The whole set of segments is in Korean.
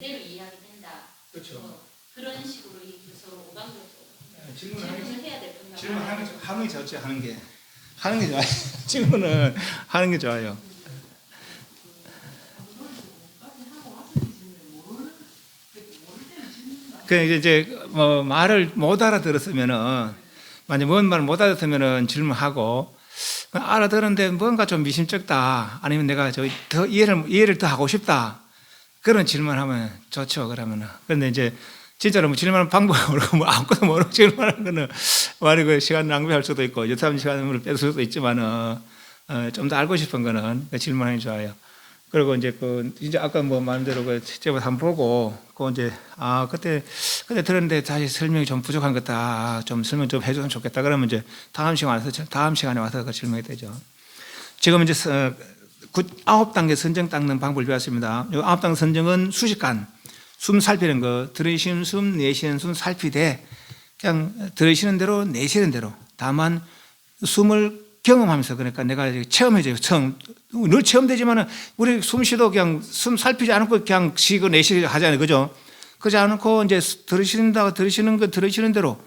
그대로 이해하게 된다. 그렇죠. 그런 식으로 이 교수로 오방으로 질문을 해야 될 건가? 하는 게 좋지. 하는 게 좋아요. 질문은 하는 게 좋아요. 그 이제 뭐 말을 못 알아들었으면은 만약 뭔 말을 못 알아들었으면은 질문하고 알아들었는데 뭔가 좀 미심쩍다 아니면 내가 더 이해를 더 하고 싶다 그런 질문하면 좋죠. 그러면은 그런데 이제 진짜로 뭐 질문하는 방법이 모르고 뭐 아무것도 모르고 질문하는 거는 말이 그 시간 낭비할 수도 있고 여타분 시간을 뺏을 수도 있지만은 좀 더 알고 싶은 거는 질문하는 게 좋아요. 그리고 이제 이제 아까 뭐 말대로 제법 한번 보고 이제 그때 들었는데 다시 설명이 좀 부족한 것 같다. 좀 설명 좀 해줬으면 좋겠다. 그러면 이제 다음 시간에 와서 그 질문이 되죠. 지금 이제 9단계 선정 닦는 방법을 배웠습니다. 이 9단계 선정은 수식관, 숨 살피는 거, 들이쉬는 숨, 내쉬는 숨 살피되 그냥 들이쉬는 대로 내쉬는 대로 다만 숨을 경험하면서 그러니까 내가 체험해줘요. 늘 체험되지만은 우리 숨 쉬도 그냥 숨 살피지 않고 그냥 쉬고 내쉬고 하잖아요. 그죠? 그러지 않고 이제 들이쉬는 대로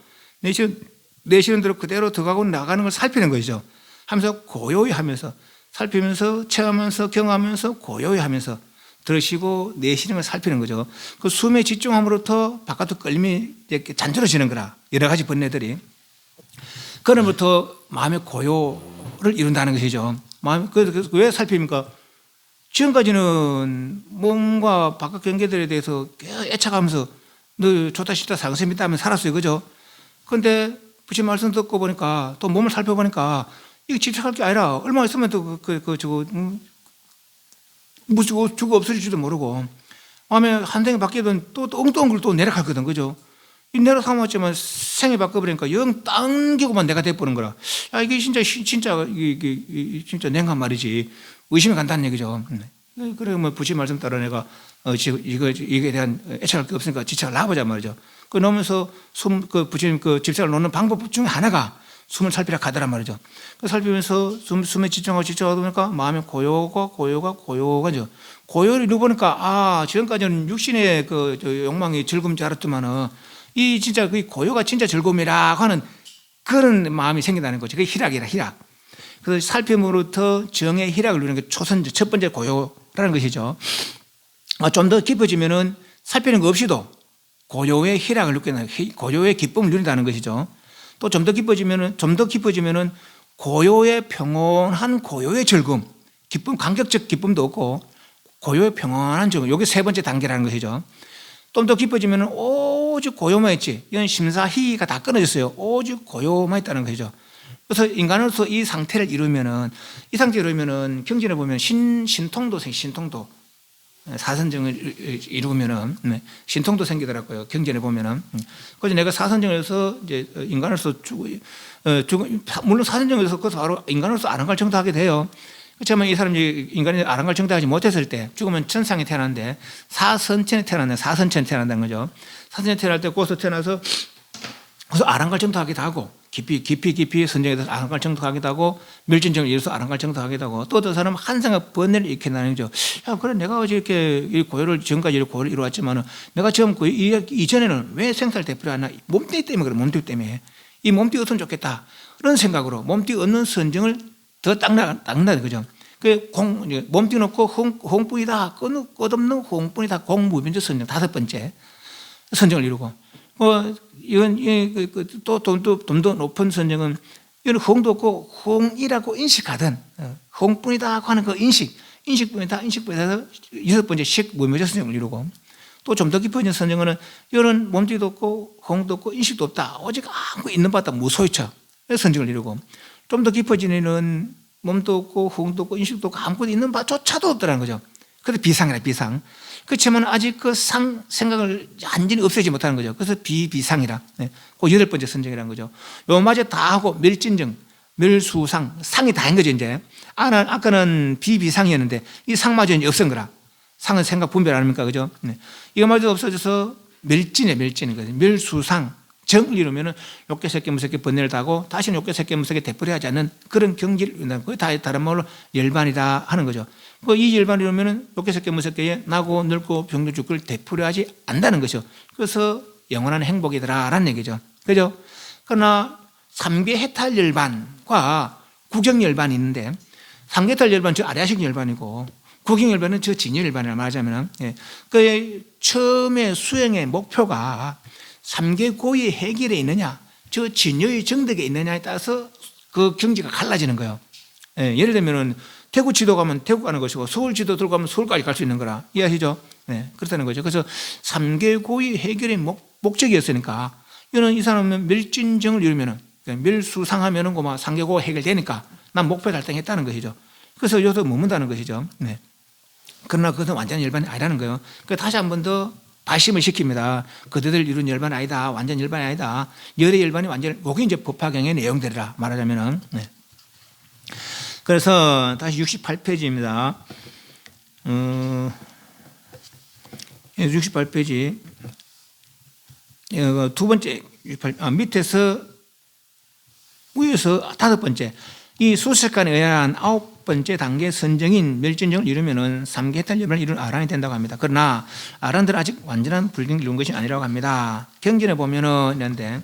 내쉬는 대로 그대로 들어가고 나가는 걸 살피는 거죠. 하면서 고요히 하면서 살피면서 체험하면서 경험하면서 고요히 하면서 들으시고 내쉬는 걸 살피는 거죠. 그 숨에 집중함으로부터 바깥으로 끌림이 이렇게 잔절해지는 거라. 여러 가지 번뇌들이. 그로부터 마음의 고요를 이룬다는 것이죠. 왜 살핍니까? 지금까지는 몸과 바깥 경계들에 대해서 애착하면서 너 좋다 싫다 상심있다 하면 살았어요. 그죠? 그런데 부처님 말씀 듣고 보니까 또 몸을 살펴보니까 이거 집착할 게 아니라 얼마 있으면 또 죽어 없어질지도 모르고 마음에 한 생이 바뀌든 또 엉뚱한 또 내려가거든. 그죠? 이 내려삼았지만 생이 바꿔버리니까 영 당기고만 내가 돼버린 거라. 야, 이게 진짜 냉한 말이지. 의심이 간다는 얘기죠. 그래, 뭐, 부처님 말씀 따라 내가, 이거에 대한 애착할 게 없으니까 집착을 놔보자 말이죠. 그 놓으면서 부처님 집착을 놓는 방법 중에 하나가 숨을 살피라 하더란 말이죠. 그 살피면서 숨에 집중하다 보니까 마음의 고요가 고요를 이루보니까, 지금까지는 육신의 욕망이 즐거운 줄 알았지만은, 진짜 그 고요가 진짜 즐거움이라고 하는 그런 마음이 생긴다는 거죠. 그게 희락이라, 희락. 그래서 살핌으로부터 정의 희락을 누리는 게 첫 번째 고요라는 것이죠. 좀 더 깊어지면은 살피는 거 없이도 고요의 희락을 느끼는, 고요의 기쁨을 누린다는 것이죠. 또 좀 더 깊어지면은 고요의 평온한 고요의 즐거움, 기쁨, 감격적 기쁨도 없고 고요의 평온한 즐거움. 이게 세 번째 단계라는 것이죠. 좀 더 깊어지면 오직 고요만 있지. 이건 심사희가 다 끊어졌어요. 오직 고요만 있다는 것이죠. 그래서 인간으로서 이 상태를 이루면은 경전에 보면 신통도 사선정을 이루면은 신통도 생기더라고요. 경전에 보면은. 그래서 내가 사선정에서 이제 인간으로서 물론 사선정에서 그것도 바로 인간으로서 아랑갈 정도하게 돼요. 그렇지만 이 사람이 인간이 아랑갈 정도하지 못했을 때 죽으면 천상에 태어났는데 사선천에 태어난다는 거죠. 사선천에 태어날 때 거기서 태어나서 그래서 아랑갈 정도하기도 하고 깊이 선정에서 아랑갈 정도하기도 하고 멸진정을 이뤄서 아랑갈 정도하기도 하고 또 어떤 사람은 한생의 번뇌를 일으켜나는 거죠. 야, 그래 내가 어제 이렇게 고요를 지금까지 이렇게 고요를 이루었지만은 내가 처음 이전에는 왜 생사를 되풀이 하나? 몸뚱이 때문에 그래. 몸뚱이 때문에 이 몸뚱이 없으면 좋겠다. 그런 생각으로 몸뚱이 없는 선정을 더 닦는다는 거죠. 몸뚱이 놓고 홍뿐이다. 끝없는 홍뿐이다. 공무변적 선정 다섯 번째 선정을 이루고 이건 좀 더 높은 선정은 이건 홍도 없고 홍이라고 인식하든 홍뿐이다 하는 그 인식뿐이다 여섯 번째 식무변적 선정을 이루고 또 좀 더 깊어진 선정은 이런 몸뚱이도 없고 홍도 없고 인식도 없다. 오직 아무 있는 바다 무소유처 선정을 이루고 좀 더 깊어지는 몸도 없고 홍도 없고 인식도 없고 아무것도 있는 바조차도 없더라는 거죠. 그래서 비상이라 비상. 그렇지만 아직 그 생각을 완전히 없애지 못하는 거죠. 그래서 비비상이라. 그 여덟 번째 선정이라는 거죠. 요마저 다 하고 멸진정, 멸수상, 상이 다 한 거죠 이제. 아까는 비비상이었는데 이 상마저 이제 없앤 거라. 상은 생각 분별 아닙니까, 그죠? 이거마저 없어져서 멸진인 거죠. 멸수상, 정을 이루면은 욕계 새끼 무섭게 번뇌를 타고 다시는 욕계 새끼 무섭게 되풀이하지 않는 그런 경지를 이룬다는 거예요. 다 다른 말로 열반이다 하는 거죠. 이 열반을 이루면은 욕계 새끼 무섭게 나고 늙고 병도 죽고 되풀이하지 않는다는 것이죠. 그래서 영원한 행복이더라라는 얘기죠. 그죠? 그러나 삼계 해탈 열반과 구경 열반이 있는데, 삼계 해탈 열반은 저 아래아식 열반이고 구경 열반은 저 진여 열반이라 말하자면, 그 처음에 수행의 목표가 삼계 고의 해결에 있느냐, 저 진여의 정덕에 있느냐에 따라서 그 경지가 갈라지는 거예요. 예를 들면은 대구 지도 가면 대구 가는 것이고 서울 지도 들어가면 서울까지 갈 수 있는 거라 이해하시죠? 그렇다는 거죠. 그래서 삼계 고의 해결의 목적이었으니까, 이거는 이 사람은 멸진정을 이루면은, 멸수상하면은 고마 삼계고 해결되니까 난 목표 달성했다는 것이죠. 그래서 여기서 머문다는 것이죠. 그러나 그것은 완전 열반이 아니라는 거예요. 다시 한 번 더 발심을 시킵니다. 그들을 이룬 열반 아니다. 완전 열반이 아니다. 열의 열반이 완전, 그게 이제 법화경의 내용들이라 말하자면은. 그래서 다시 68페이지입니다. 68페이지. 두 번째, 밑에서 위에서 다섯 번째, 이 수색관에 의한 아홉 번째 단계 선정인 멸진정을 이루면은 삼계 해탈 열반을 이룬 아란이 된다고 합니다. 그러나 아란들은 아직 완전한 불경을 이룬 것이 아니라고 합니다. 경전에 보면은 있는데,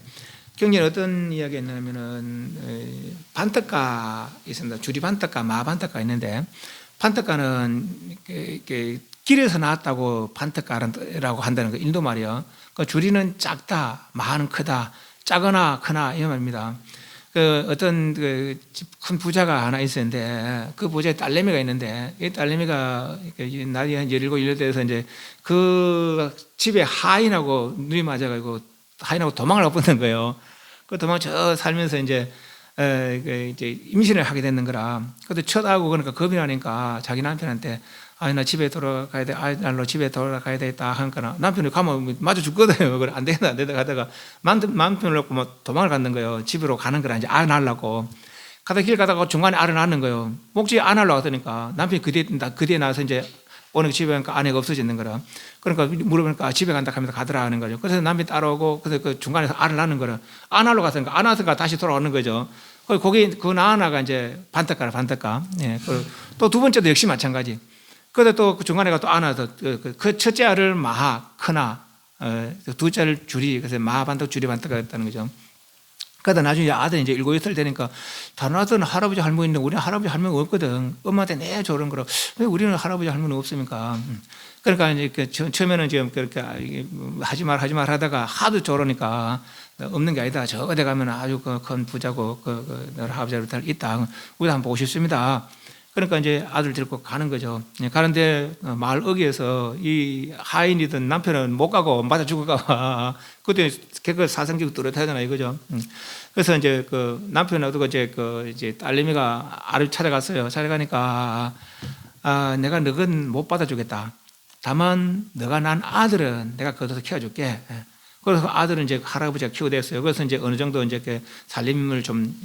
경전에 어떤 이야기가 있냐면은 반떡가 있습니다. 주리 반떡가, 마 반떡가 있는데, 반떡가는 길에서 나왔다고 반떡가라고 한다는 거, 인도 말이요. 그 주리는 작다, 마는 크다, 작거나 크나 이 말입니다. 어떤 큰 부자가 하나 있었는데, 그 부자에 딸내미가 있는데, 이 딸내미가 나이 한 17, 18대에서 이제 그 집에 하인하고 눈이 맞아가지고 하인하고 도망을 못 붙는 거예요. 그 도망 저 살면서 이제 임신을 하게 됐는 거라. 그것도 첫하고 그러니까 겁이 나니까 자기 남편한테, 나 집에 돌아가야 돼. 날로 집에 돌아가야 되겠다 하니까 남편이 가면 맞아 죽거든요. 그래, 안 되겠다 하다가 남편을 놓고 뭐 도망을 갔는 거예요. 집으로 가는 거라, 이제 낳으려고. 길 가다가 중간에 알을 낳는 거예요. 목적이 안 하려고 하더니까 남편이 그뒤에 나와서 이제 오늘 집에 가니까 아내가 없어지는 거라. 그러니까 물어보니까 집에 간다 하면서 가더라 하는 거죠. 그래서 남편이 따라오고, 그래서 그 중간에서 알을 낳는 거라. 안 하려고 갔으니까 안 하다가 다시 돌아오는 거죠. 거기 그 낳아나가 이제 반떡가. 또 두 번째도 역시 마찬가지. 그런데 또 중간에 또 안아서 그 첫째 알을 마하, 크나, 둘째 알을 주리, 그래서 마하 반떡, 주리 반떡가 됐다는 거죠. 그러다 나중에 아들이 이제 7, 8살 되니까 다른 아들은 할아버지 할머니 있는데 우리는 할아버지 할머니 없거든. 엄마한테 내 저런 거라. 왜 우리는 할아버지 할머니 없습니까? 그러니까 이제 처음에는 지금 그렇게 하지 말 하다가 하도 저러니까 없는 게 아니다. 저 어디 가면 아주 큰 부자고 할아버지 할머니 있다. 우리 한번 보고 싶습니다. 그러니까 이제 아들 데리고 가는 거죠. 가는데 마을 어귀에서 이 하인이든 남편은 못 가고 맞아 죽을까. 그때 그 사성적으로 뚜렷하잖아요, 이거죠. 그래서 이제 그 남편하고 이제 딸내미가 알을 찾아갔어요. 찾아가니까 내가 너건 못 받아주겠다. 다만 너가 난 아들은 내가 거둬서 키워줄게. 그래서 아들은 이제 할아버지가 키워댔어요. 그래서 이제 어느 정도 이제 살림을 좀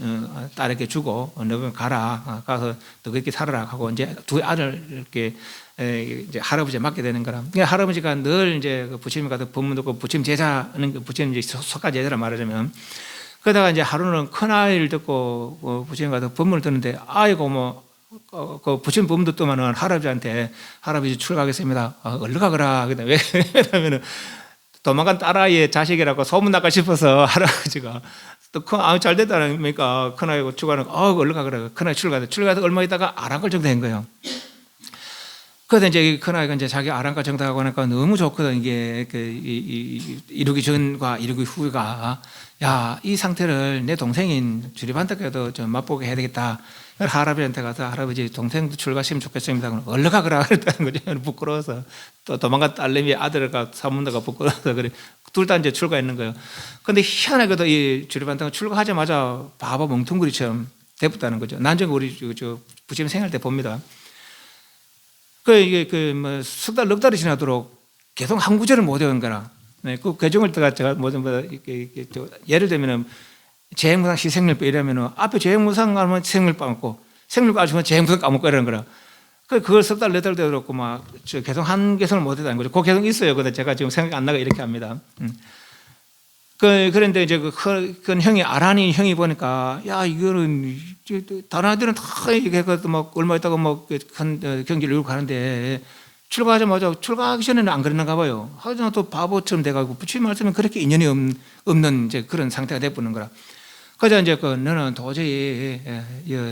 딸에게 주고, 너가 가라. 가서 너가 이렇게 살아라 하고 이제 두 아들 이렇게 이제 할아버지에 맡게 되는 거라. 그러니까 할아버지가 늘 이제 부처님 가서 법문 듣고 부처님 제자는 부처님 이제 속가 제자라 말하자면, 그러다가 이제 하루는 큰 아이를 듣고 부처님 가서 법문을 듣는데, 아이고 그 부처님 법문 듣더만은 할아버지한테 할아버지 출가하겠습니다. 얼른 가거라. 왜? 왜냐면은 도망간 딸아이의 자식이라고 소문나까 싶어서 할아버지가 또 잘 됐다니까 큰아이고 출가하는 얼른 가거라. 큰아이 출가해서 얼마 있다가 아랑걸 정도된 거예요. 그래서 이제 큰아이가 이제 자기 아랑걸 정도하고 하니까 너무 좋거든. 이게 이루기 전과 이루기 후가, 야, 이 상태를 내 동생인 주리반떡에도 좀 맛보게 해야 되겠다. 할아버지한테 가서 할아버지 동생도 출가시면 좋겠습니다. 그럼 얼른 가거라 그랬다는 거죠. 부끄러워서. 또 도망간 딸내미 아들과 사문다가 부끄러워서 그래. 둘 다 이제 출가했는 거예요. 근데 희한하게도 이 주리반떡은 출가하자마자 바보 멍텅구리처럼 돼붙다는 거죠. 나중에 우리 부처님 생활 때 봅니다. 이게 석 달, 넉 달이 지나도록 계속 한 구절을 못 외운 거라. 그 개정을 제가 예를 들면은 재행무상 시생률법 이러면은 앞에 재행무상 하면 생률 까먹고 생률 까먹으면 재행무상 까먹고 이러는 거라. 그걸 석 달, 네 달 되도록 계속 한 개선을 못 했다는 거죠. 그 개선 있어요. 근데 제가 지금 생각이 안 나가 이렇게 합니다. 그런데 이제 그 형이 아라니 형이 보니까 야 이거는 다른 아들은 다 이게 막 얼마 있다가 뭐큰 경기를 이루고 가는데 출가하자마자 출가하기 전에는 안 그랬는가 봐요. 하지만 또 바보처럼 돼가지고 부처님 말씀은 그렇게 인연이 없는 이제 그런 상태가 돼버리는 거라. 그래서 이제 너는 도저히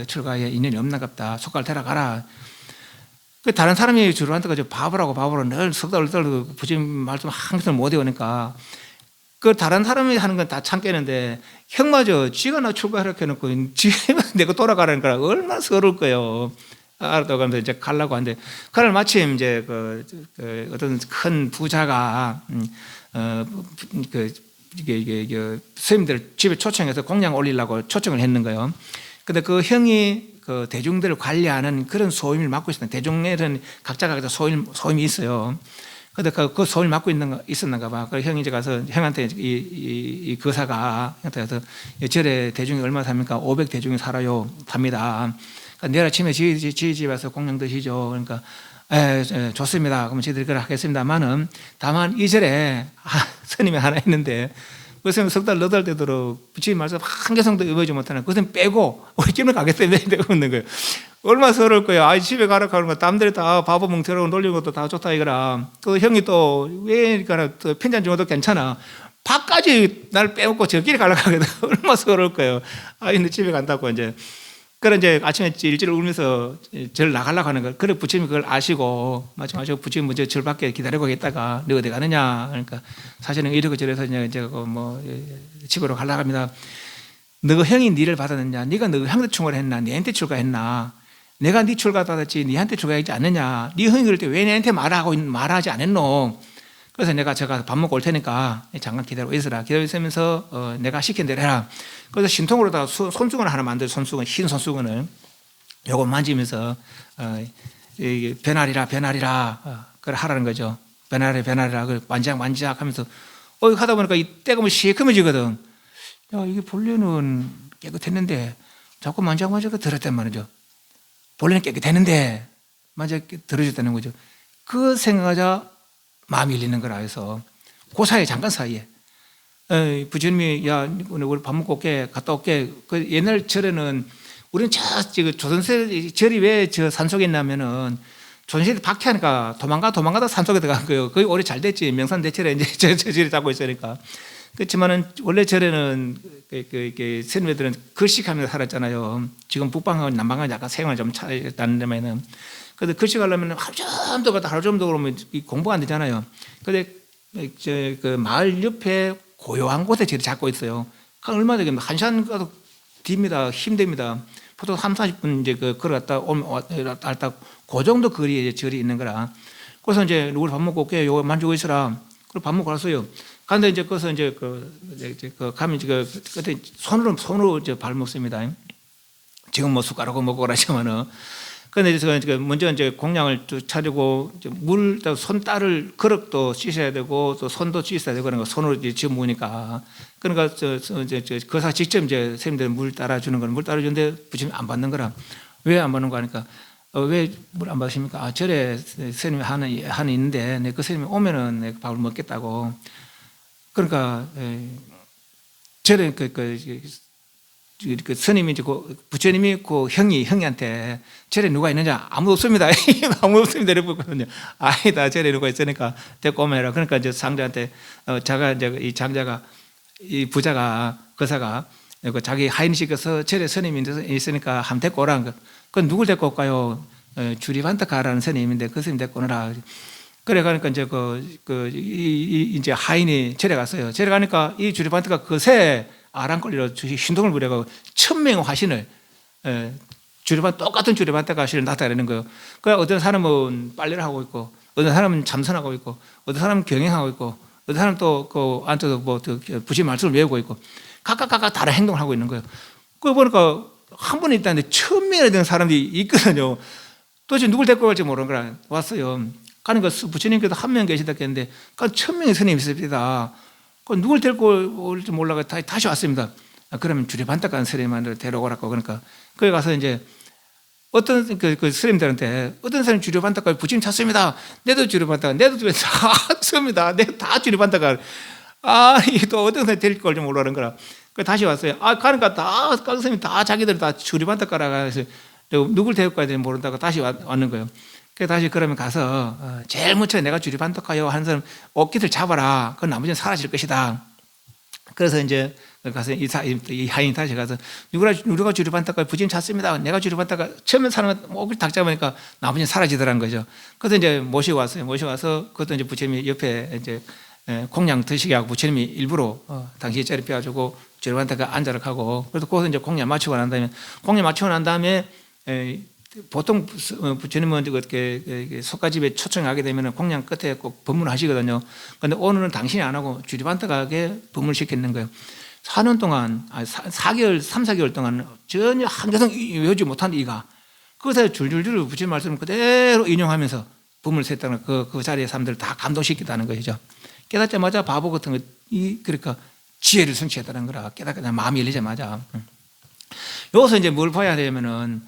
출가에 인연이 없나갑다. 속갈 데려가라. 다른 사람이 주로한테 가지고 바보로 늘 석달을 떨고 부처님 말씀 항상 못 외우니까 그 다른 사람이 하는 건 다 참겠는데 형마저 지가 나 출가하라 해놓고 지가 내가 돌아가라는 거라 얼마나 서러울 거예요. 알았다고 하면서 이제 가려고 하는데 그날 마침 이제 어떤 큰 부자가 이게 스님들 집에 초청해서 공양 올리려고 초청을 했는 거예요. 근데 그 형이 그 대중들을 관리하는 그런 소임을 맡고 있었는데 대중에는 각자가 소임이 있어요. 근데 그 소임을 맡고 있었는가 봐. 그래서 형이 이제 가서 형한테 이 거사가 형한테 가서 절에 대중이 얼마 삽니까? 500대중이 살아요. 삽니다. 내일 아침에 저희 집에 와서 공양 드시죠. 그러니까 좋습니다. 그러면 저희들이 그걸 하겠습니다만은 다만 이 절에 스님이 하나 있는데 그 스님 석 달, 너 달 되도록 부처님 말씀 한 개성도 외우지 못하는 그 스님 빼고 우리 집에 가겠습니다. 이러고 있는 거예요. 얼마나 서러울 거예요. 집에 가라 하는 거 남들이 다 바보 멍청하고 놀리는 것도 다 좋다 이거라. 또 형이 또 왜 가나 또 편찬 중에도 괜찮아. 밥까지 날 빼먹고 저끼리 가려고 하거든. 얼마나 서러울 거예요. 너 집에 간다고 이제. 그래 이제 아침에 일찍 울면서 절 나가려고 하는 거. 그래 부처님이 그걸 아시고 마지막에 부처님 먼저 절 밖에 기다리고 있다가 너 어디 가느냐. 그러니까 사실은 이러고 저래서 이제 집으로 가려고 합니다. 너 형이 니를 받았느냐? 네가 너 형한테 충고를 했나? 니한테 출가했나? 내가 네 출가 받았지 니한테 출가하지 않느냐? 네 형이 그럴 때 왜 내한테 말하지 않았노? 그래서 내가 제가 밥 먹고 올 테니까 잠깐 기다리고 있으라. 기다리고 있으면서 내가 시킨 대로 해라. 그래서 신통으로다가 손수건을 하나 만들어 흰 손수건을 요거 만지면서 변하리라 그걸 하라는 거죠. 변하리라 그걸 만지작 하면서 하다 보니까 이 때가 시커매지거든. 야 이게 본래는 깨끗했는데 자꾸 만지작 들었단 말이죠. 본래는 깨끗했는데 만지작 들어줬다는 거죠. 그 생각하자 마음이 열리는 거라 해서 그 사이에 잠깐 사이에 부처님이 야 우리 밥 먹고 올게 갔다 올게. 그 옛날 절에는 우리는 조선시대 절이 왜 저 산속에 있냐면은 조선시대 박해하니까 도망가다 산속에 들어간 거예요. 거의 오래 잘 됐지. 명산대철에 이제 저 절이 잡고 있으니까. 그렇지만은 원래 절에는 스님들은 글씨하면서 살았잖아요. 지금 북방하고 남방하고 약간 생활 좀 차이 나는데면은. 그래서 글씨하려면 하루 좀더 그러면 공부가 안 되잖아요. 근데 그 마을 옆에 고요한 곳에 절이 잡고 있어요. 얼마 되겠한 시간 가도 딥니다. 힘듭니다. 보통 30-40분 이제 걸어갔다 왔다 그 정도 거리에 절이 있는 거라. 그래서 이제 우리 밥 먹고 올게. 요거 만지고 있으라. 그리고 밥 먹고 왔어요. 근데 이제 거기서 이제 가면 그때 손으로 이제 발 먹습니다. 지금 숟가락으로 먹고 그러지만은. 그런데 먼저 이제 공양을 차리고 물, 손따를 그릇도 씻어야 되고 또 손도 씻어야 되고 그런 거 손으로 이제 지어 먹으니까 그러니까 거사 직접 이제 선생님들 물 따라주는 건 물 따라주는데 부처님이 안 받는 거라. 왜 안 받는 거 하니까 왜 물 안 받으십니까? 절에 선생님이 하나 있는데 내 그 선생님이 오면은 내가 밥을 먹겠다고. 그러니까 절에 그 스님이 부처님이 그 형이한테 절에 누가 있느냐? 아무도 없습니다. 아무도 없습니다. 이러거든요. 아니다. 절에 누가 있으니까 데리고 오면 해라. 그러니까 이제 상자한테 이 장자가 이 부자가 거사가 자기 하인 시켜서 절에 스님이 있으니까 한번 데리고 오라는 거. 그건 누굴 데리고 올까요? 주리반타가라는 스님인데 그 스님 데리고 오너라. 그래 가니까 이제 이제 하인이 절에 갔어요. 절에 가니까 이 주리반타가 그새 아랑거리로 신동을 부려가고 1000명의 화신을 똑같은 주리반타 화신을 나타내는 거예요. 그 어떤 사람은 빨래를 하고 있고, 어떤 사람은 참선하고 있고, 어떤 사람은 경행하고 있고, 어떤 사람은 또 안쪽에 부처님 말씀을 외우고 있고, 각각 다른 행동을 하고 있는 거예요. 그거 보니까 한 분이 있다는데 1000명이나 되는 사람들이 있거든요. 도대체 누굴 데리고 갈지 모르는 거라 왔어요. 그러니까 부처님께서 한 명 계시다 했는데, 1000명의 스님이 있습니다. 누굴 데리고 올지 몰라가 다시 왔습니다. 그러면 주리반타간 스님한테 데려오라고. 그러니까 거기 가서 이제 어떤 그 스님들한테 어떤 사람이 주리반타가 부처님 찾습니다. 내도 주리반타가, 내도 다 씁니다. 내가 다 주리반타가. 이게 또 어떤 데 데릴 걸 좀 모르는 거라. 그 다시 왔어요. 가니까 다 선생님 다 자기들 다 주리반다 깔아가서 누굴 데리고 가야 되는지 모른다고 다시 왔는 거예요. 그래서 다시 그러면 가서 제일 먼저 내가 주리반다 가요 하는 사람 어깨들 잡아라. 그건 나머지는 사라질 것이다. 그래서 이제 가서 이 하인이 다시 가서 누가 주리반다가 부처님 찾습니다. 내가 주리반다가 처음에 사람은 목을 딱 잡으니까 나머지는 사라지더라는 거죠. 그래서 이제 모시고 왔어요. 모시고 와서 그것도 이제 부처님이 옆에 이제 공양 드시게 하고 부처님이 일부러 당신이 자리 펴가지고 주리반다가 앉아라 하고 그래서 거기서 이제 공양 마치고 난 다음에 보통 부처님은 그렇게 속가집에 초청하게 되면 공양 끝에 꼭 법문하시거든요. 그런데 오늘은 당신이 안 하고 주리반다가게 법문을 시켰는 거예요. 4년 동안, 3-4개월 동안 전혀 한개성 외우지 못한 이가 그것에 줄줄줄 부처님 말씀을 그대로 인용하면서 법문을 셌다는 그 자리에 사람들을 다 감동시켰다는 것이죠. 깨닫자마자 바보 같은 거, 그러니까 지혜를 성취했다는 거라. 깨닫자마자 마음이 열리자마자. 여기서 이제 뭘 봐야 되냐면은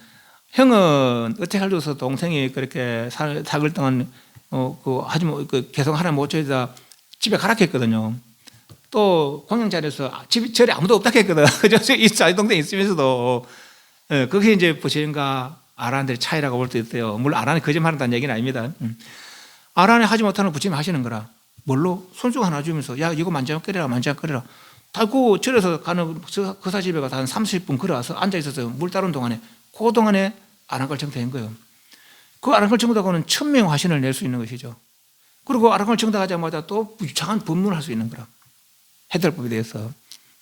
형은 어떻게 살려서 동생이 그렇게 4개월 동안 계속 하나 못 줘다 집에 가라 했거든요. 또 공양 자리에서 절에 아무도 없다 했거든. 그죠? 이 동생이 있으면서도 그게 이제 부처님과 아란들의 차이라고 볼 수 있어요. 물론 아란이 거짓말한다는 얘기는 아닙니다. 아란이 하지 못하는 거 부처님이 하시는 거라. 뭘로? 손수건 하나 주면서 야 이거 만지작거리라 만지작거리라. 그 절에서 가는 그사 집에 가서 한 30분 걸어와서 앉아있어서 물 따르는 동안에 그 동안에 아란걸 정도된 거예요. 그 아란걸 정도하고는 1000명 화신을 낼 수 있는 것이죠. 그리고 아란걸 정도하자마자 또 유창한 법문을 할 수 있는 거라. 해달법에 대해서.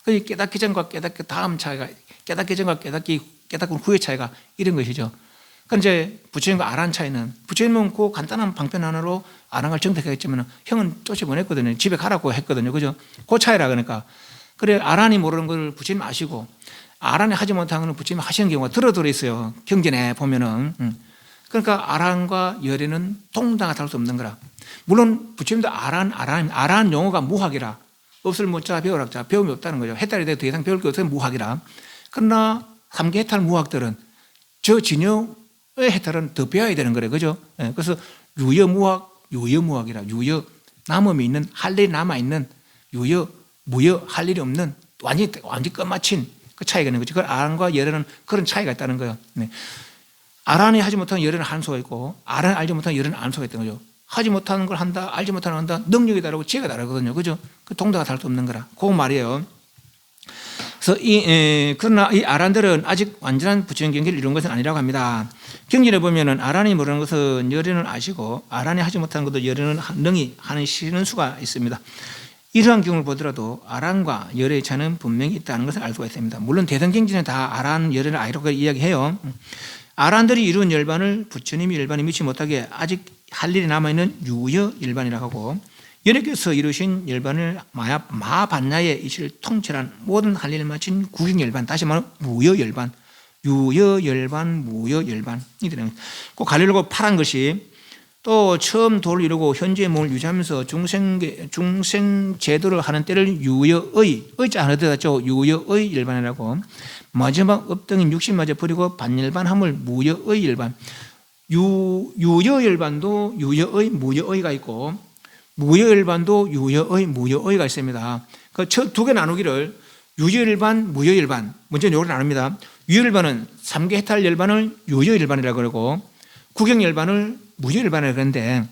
그 깨닫기 전과 깨닫기 다음 차이가 깨닫기 전과 깨닫고 후의 차이가 이런 것이죠. 그러니까 이제 부처님과 아란 차이는 부처님은 그 간단한 방편 하나로 아란걸 정택했지만 형은 쫓아보냈거든요. 집에 가라고 했거든요. 그죠? 그 차이라 그러니까. 그래 아란이 모르는 걸 부처님 아시고 아란이 하지 못한 것은 부처님이 하시는 경우가 들어 있어요. 경전에 보면은. 그러니까 아란과 열애는 동당을 다룰 수 없는 거라. 물론 부처님도 아란 용어가 무학이라. 없을 못자 배우라 자 배움이 없다는 거죠. 해탈이 돼도 더 이상 배울 게 없어서 무학이라. 그러나 3개 해탈 무학들은 저 진여의 해탈은 더 배워야 되는 거래요. 그죠? 그래서 유여무학이라. 유여 남음이 있는 할 일이 남아있는 유여 무여 할 일이 없는 완전히 끝마친 그 차이가 있는 거죠. 그 아란과 열애는 그런 차이가 있다는 거예요. 아란이 하지 못하는 열애는 하는 수가 있고 아란이 알지 못하는 열애는 아는 수가 있다는 거죠. 하지 못하는 걸 한다, 알지 못하는 걸 한다, 능력이 다르고 지혜가 다르거든요. 그죠? 그 동다가 다를 수 없는 거라. 그 말이에요. 그래서 그러나 이 아란들은 아직 완전한 부처님 경계를 이룬 것은 아니라고 합니다. 경전에 보면은 아란이 모르는 것은 열애는 아시고 아란이 하지 못하는 것도 열애는 능히 하시는 수가 있습니다. 이러한 경우를 보더라도 아란과 열애의 차는 분명히 있다는 것을 알 수가 있습니다. 물론 대등경전에 다 아란, 열애를 아니라고 이야기해요. 아란들이 이룬 열반을 부처님이 열반에 미치 못하게 아직 할 일이 남아있는 유여 열반이라고 하고 열애께서 이루신 열반을 마반야의 이시를 통찰한 모든 할 일을 마친 구경 열반, 다시 말하면 무여 열반, 유여 열반, 무여 열반이 되는 거예요. 그 갈릴고 파란 것이 또 처음 도를 이루고 현재의 몸을 유지하면서 중생 제도를 하는 때를 유여의 의자 하나 들었죠. 유여의 열반이라고. 마지막 업등인 육신마저 버리고 반열반함을 무여의 열반. 유여 열반도 유여의 무여의가 있고 무여 열반도 유여의 무여의가 있습니다. 그 두 개 나누기를 유여 열반, 무여 열반 먼저 요걸 나눕니다. 유여 열반은 3개 해탈 열반을 유여 열반이라고 그러고 구경 열반을 무여 열반이라고 그러는데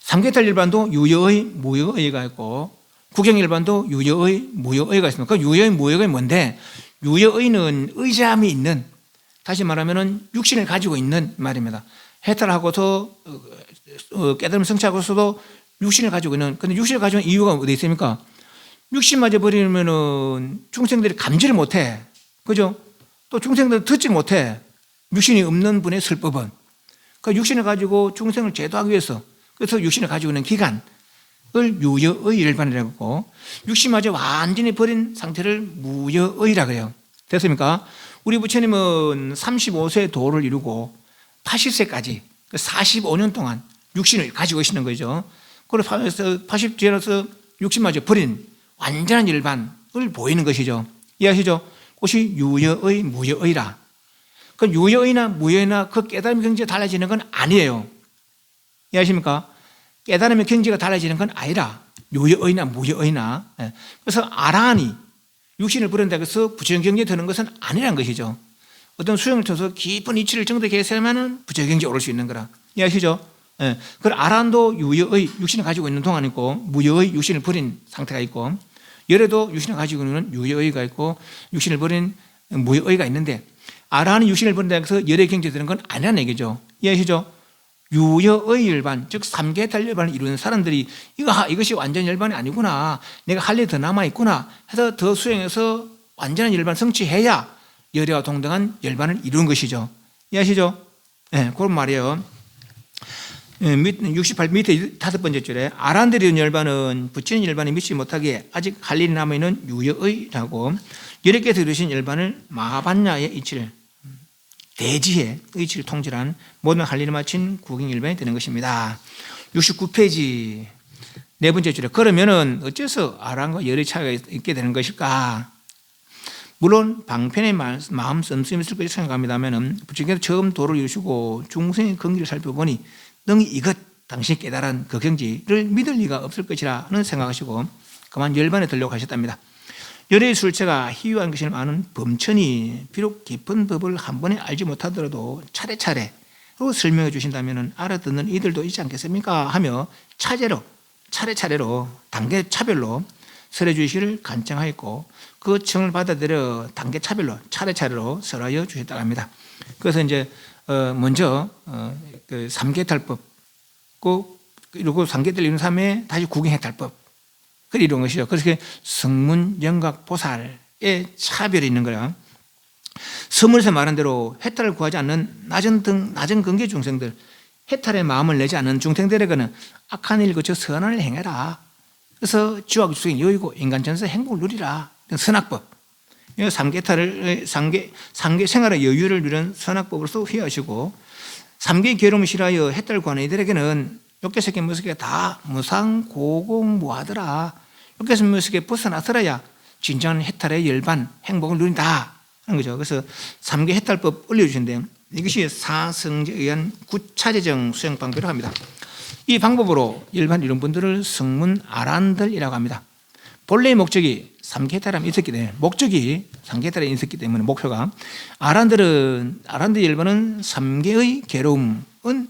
3개 해탈 열반도 유여의 무여의가 있고 구경 열반도 유여의 무여의가 있습니다. 그 유여의 무여의가 뭔데? 유여의는 의자함이 있는, 다시 말하면 육신을 가지고 있는 말입니다. 해탈하고서 깨달음을 성취하고서도 육신을 가지고 있는, 근데 육신을 가지고 있는 이유가 어디 있습니까? 육신마저 버리면은 중생들이 감지를 못해. 그죠? 또 중생들은 듣지 못해. 육신이 없는 분의 설법은. 그 육신을 가지고 중생을 제도하기 위해서, 그래서 육신을 가지고 있는 기간을 유여의 열반이라고 하고, 육신마저 완전히 버린 상태를 무여의라고 해요. 됐습니까? 우리 부처님은 35세 도를 이루고 80세까지 45년 동안 육신을 가지고 계시는 거죠. 그래서 80세로서 육신마저 버린 완전한 열반을 보이는 것이죠. 이해하시죠? 그것이 유여의, 무여의라. 그 유여의나 무여의나 그 깨달음의 경지가 달라지는 건 아니에요. 이해하십니까? 깨달음의 경지가 달라지는 건 아니라 유여의나 무여의나. 그래서 아란이 육신을 버린다고 해서 부정경제에 드는 것은 아니란 것이죠. 어떤 수행을 통해서 깊은 이치를 정득해 해야만 부정경제에 오를 수 있는 거라. 이해하시죠? 그 아란도 유여의 육신을 가지고 있는 동안이 있고 무여의 육신을 버린 상태가 있고 열에도 육신을 가지고 있는 유여의가 있고 육신을 버린 무여의가 있는데 아란이 육신을 버린다고 해서 열의 경제에 드는 건 아니라는 얘기죠. 이해하시죠? 유여의 열반, 즉 삼계해탈 열반을 이루는 사람들이 이것이 완전 열반이 아니구나, 내가 할 일이 더 남아있구나 해서 더 수행해서 완전한 열반을 성취해야 열애와 동등한 열반을 이루는 것이죠. 이해하시죠? 그런 말이에요. 68 밑에 5번째 줄에 아란들이 이룬 열반은 부처님 열반에 미치지 못하기에 아직 할 일이 남아있는 유여의라고 여러께서 이루신 열반을 마하반야의 이치를 대지의 의치를 통질한 모든 할 일을 마친 구경일반이 되는 것입니다. 69페이지 네 번째 줄에 그러면은 어째서 아란과 열의 차이가 있게 되는 것일까? 물론 방편의 마음 씀씀이 있을 것이 생각합니다면 부처님께서 처음 도를 이루시고 중생의 경지를 살펴보니 능히 이것 당신이 깨달은 그 경지를 믿을 리가 없을 것이라는 생각하시고 그만 열반에 들려고 하셨답니다. 열의 술체가 희유한 것을 아는 범천이 비록 깊은 법을 한 번에 알지 못하더라도 차례차례로 설명해 주신다면 알아듣는 이들도 있지 않겠습니까? 하며 차례차례로 단계 차별로 설해 주시기를 간청하였고 그 청을 받아들여 단계 차별로 차례차례로 설하여 주셨다고 합니다. 그래서 이제 먼저 그 삼계해탈법 그리고 삼계해탈 이룬 삶에 다시 구경해탈법 이런 것이죠. 그래서 성문, 영각, 보살의 차별이 있는 거야. 서문에서 말한 대로 해탈을 구하지 않는 낮은 근계 중생들, 해탈의 마음을 내지 않는 중생들에게는 악한 일을 거쳐 선한을 행해라. 그래서 지옥 수행 여의고 인간 전세 행복을 누리라. 선악법. 삼계 생활의 여유를 누리는 선악법으로서 회하시고 삼계 괴로움을 싫어하여 해탈을 구하는 이들에게는 욕계세계 무속에 다 무상고공무하더라. 욕계세계 무속에 벗어나서야 진정한 해탈의 열반 행복을 누린다 하는 거죠. 그래서 삼계 해탈법 올려주신대요. 이것이 사성제에 의한 구차재정 수행 방법이라고 합니다. 이 방법으로 열반 이런 분들을 성문 아란들이라고 합니다. 본래의 목적이 삼계 해탈함이 있었기 때문에 목적이 삼계 해탈에 있었기 때문에 목표가 아란들 열반은 삼계의 괴로움은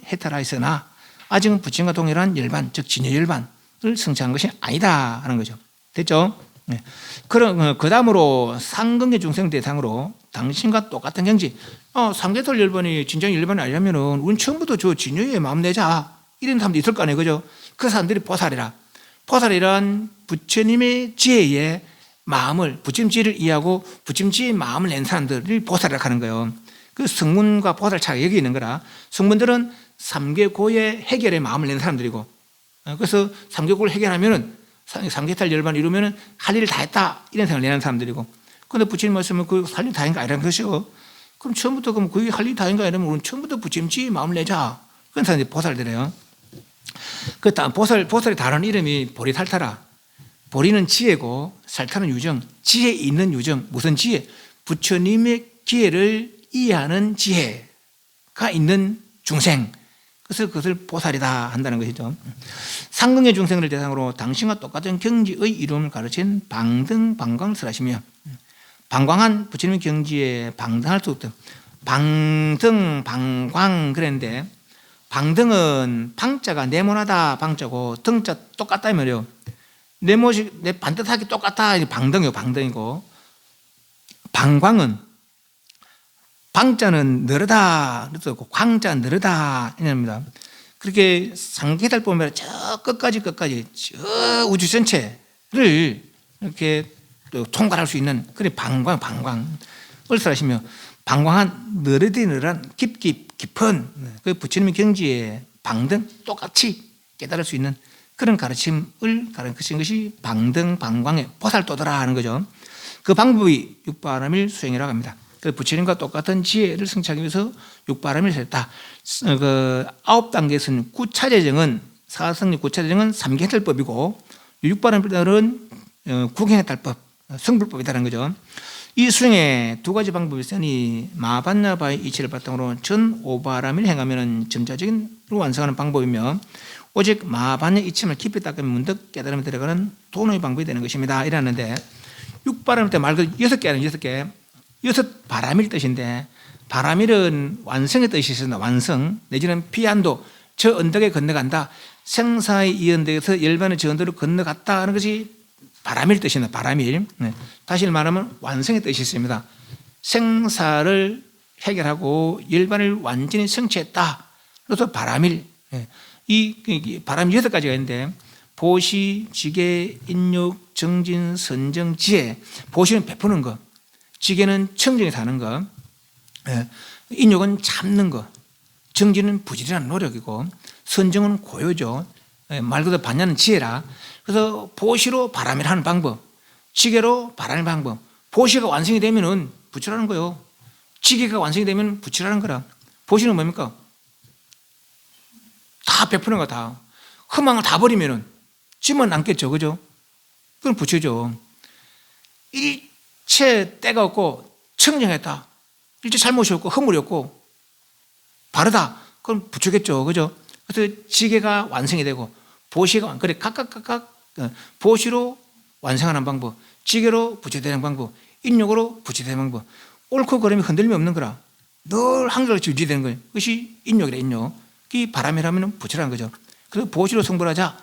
해탈하였으나 아직은 부처님과 동일한 열반, 즉 진여 열반을 성취한 것이 아니다 하는 거죠. 됐죠? 네. 그럼 그 다음으로 상근계 중생 대상으로 당신과 똑같은 경지, 삼계해탈 열반이 진정 열반이 아니라면은 우린 처음부터 저 진여에 마음 내자 이런 사람도 있을 거 아니에요, 그죠? 그 사람들이 보살이라. 보살이란 부처님의 지혜에 마음을 부처님 지혜를 이해하고 부처님 지혜의 마음을 낸 사람들이 보살이라고 하는 거예요. 그 성문과 보살 차이가 여기 있는 거라. 성문들은 삼계고의 해결에 마음을 낸 사람들이고, 그래서 삼계고를 해결하면은 삼계해탈 열반을 이루면은 할 일을 다 했다 이런 생각을 내는 사람들이고, 그런데 부처님 말씀은 그 할 일 다 한가 아니라는 것이요. 그럼 처음부터 그럼 그게 할 일 다 한가 아니라면 우리는 처음부터 부처님 지혜의 마음을 내자. 그런 사람들이 보살들이에요. 그 다음 보살의 다른 이름이 보리살타라. 보리는 지혜고 살타는 유정. 지혜 있는 유정. 무슨 지혜? 부처님의 기회를 이해하는 지혜가 있는 중생. 그래서 그것을 보살이다 한다는 것이죠. 상근계 중생을 대상으로 당신과 똑같은 경지의 이름을 가르친 방등 방광을 설하시며, 방광한 부처님의 경지에 방등할 수 없다. 방등 방광 그랬는데, 방등은 방자가 네모나다 방자고 등자 똑같다 이 말이에요. 내 반듯하게 똑같다 방등이고, 방광은 방자는 늘어다, 광자 늘어다 이랍니다. 그렇게 삼계해탈 보면 저 끝까지 저 우주 전체를 이렇게 또 통과할 수 있는 그래 방광을 설하시며, 방광한 늘어난 깊은 그 부처님의 경지에 방등 똑같이 깨달을 수 있는 그런 가르침을 가르친 것이 방등 방광의 보살도더라 하는 거죠. 그 방법이 육바람일 수행이라고 합니다. 부처님과 똑같은 지혜를 성취하기 위해서 육바람일 했다. 그 9단계에서는 구차재정은 사성리 구차재정은 삼계해탈법이고, 육바람일은 구경해탈법, 성불법이라는 거죠. 이 수행에 두 가지 방법이 있으니 마반야바의 이치를 바탕으로 전 오바람일 행하면 점자적인 완성하는 방법이며, 오직 마반야 이침을 깊이 닦으면 문득 깨달음에 들어가는 도노의 방법이 되는 것입니다. 이라는데 육바람일 때 말 그대로 6개는 6개. 6바람일 뜻인데 바람일은 완성의 뜻이 있습니다. 완성 내지는 피안도 저 언덕에 건너간다. 생사의 이 언덕에서 열반의 저 언덕으로 건너갔다 하는 것이 바람일 뜻입니다. 바람일. 다시 말하면 완성의 뜻이 있습니다. 생사를 해결하고 열반을 완전히 성취했다. 그래서 바람일. 이 바람이 6가지가 있는데 보시, 지계, 인육, 정진, 선정, 지혜. 보시는 베푸는 거, 지계는 청정에 사는 거, 인육은 참는 거, 정진은 부지런한 노력이고 선정은 고요죠. 말 그대로 반야는 지혜라. 그래서 보시로 바람을 하는 방법, 지계로 바람을 하는 방법. 보시가 완성이 되면은 부처라는 거요. 지계가 완성이 되면 부처라는 거라. 보시는 뭡니까? 다 베푸는 거 다. 흠망을 다 버리면은 짐은 남겠죠. 그죠? 그건 부처죠. 일체 때가 없고 청정했다. 일체 잘못이 없고 허물이 없고 바르다. 그건 부처겠죠. 그죠? 그래서 지계가 완성이 되고 보시가 그래 각각 보시로 완성하는 방법, 지계로 부처되는 방법, 인욕으로 부처되는 방법. 옳고 그름이 흔들림이 없는 거라. 늘 한결같이 유지되는 거예요. 그것이 인욕이라 인욕. 이 바람이라면 부처라는 거죠. 그래서 보시로 성불하자,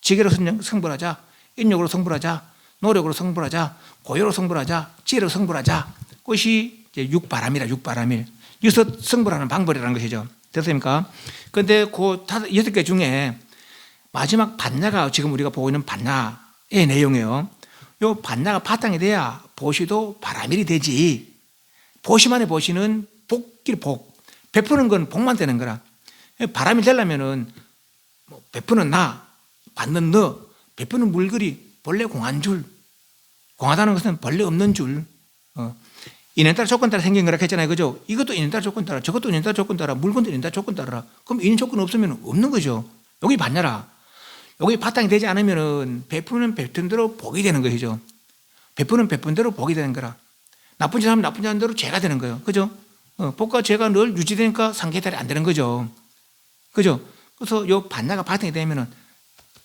지계로 성불하자, 인욕으로 성불하자, 노력으로 성불하자, 고요로 성불하자, 지혜로 성불하자. 그것이 이제 육바람이라 육바람일. 여기서 성불하는 방법이라는 것이죠. 됐습니까? 그런데 그 6개 중에 마지막 반야가 지금 우리가 보고 있는 반야의 내용이에요. 이 반야가 바탕이 돼야 보시도 바람일이 되지. 보시만의 보시는 복길 복. 베푸는 건 복만 되는 거라. 바람이 되려면은 베푸는 나, 받는 너, 베푸는 물거리, 본래 공한 줄. 공하다는 것은 본래 없는 줄. 인연 따라 조건 따라 생긴 거라 했잖아요. 그죠? 이것도 인연 따라 조건 따라, 저것도 인연 따라 조건 따라, 물건도 인연 따라 조건 따라. 그럼 인연 조건 없으면 없는 거죠. 여기 반야라. 여기 바탕이 되지 않으면은 베푸는 베푼 대로 복이 되는 것이죠. 베푸는 베푼 대로 복이 되는 거라. 나쁜 짓 하면 나쁜 짓 하는 대로 죄가 되는 거예요. 그죠? 복과 죄가 늘 유지되니까 상계달이 안 되는 거죠. 그죠? 그래서 요 반야가 바탕이 되면은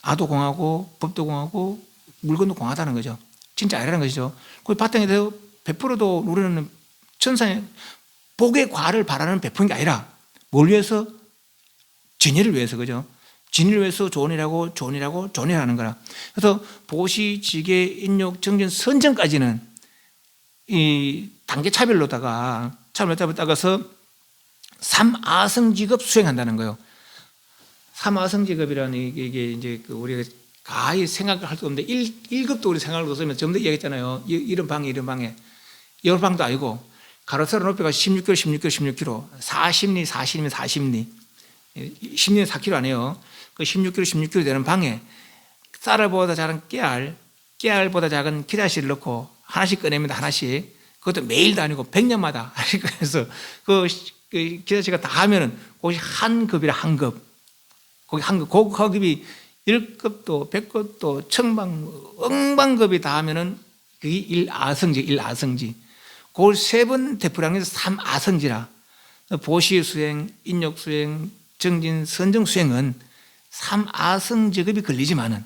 아도 공하고 법도 공하고 물건도 공하다는 거죠. 진짜 아니라는 것이죠. 그 바탕이 되어 베풀어도 우리는 천상의 복의 과를 바라는 베푸는 게 아니라 뭘 위해서? 진리를 위해서. 그죠? 진리를 위해서 좋은이라고 좋은이라고 좋은이라는 거라. 그래서 보시, 지계, 인욕, 정진, 선정까지는 이 단계 차별로다가 따가서 3아성직업 수행한다는 거예요. 3아성직업이라는 이게 이제 우리가 가히 생각을 할 수 없는데 1급도 우리 생각을 못하면 전부 얘기했잖아요. 이런 방에 열 방도 아니고 가로세로 높이가 16km, 16km, 40리, 40리, 40리, 10리 4km 아니에요. 그 16km, 16km 되는 방에 쌀알보다 작은 깨알보다 작은 키다시를 넣고 하나씩 꺼냅니다. 하나씩. 그것도 매일도 아니고 100년마다 하나씩 꺼내서 그 키다시가 다 하면은 그것이 한 급이라 한 급. 거기 한 급. 그 급이 1급도 100급도 천방 억방급이 다 하면은 그게 1아성지. 그걸 3번 대풀항에서 3아성지라. 보시 수행, 인욕 수행, 정진, 선정 수행은 3아성직업이 걸리지만은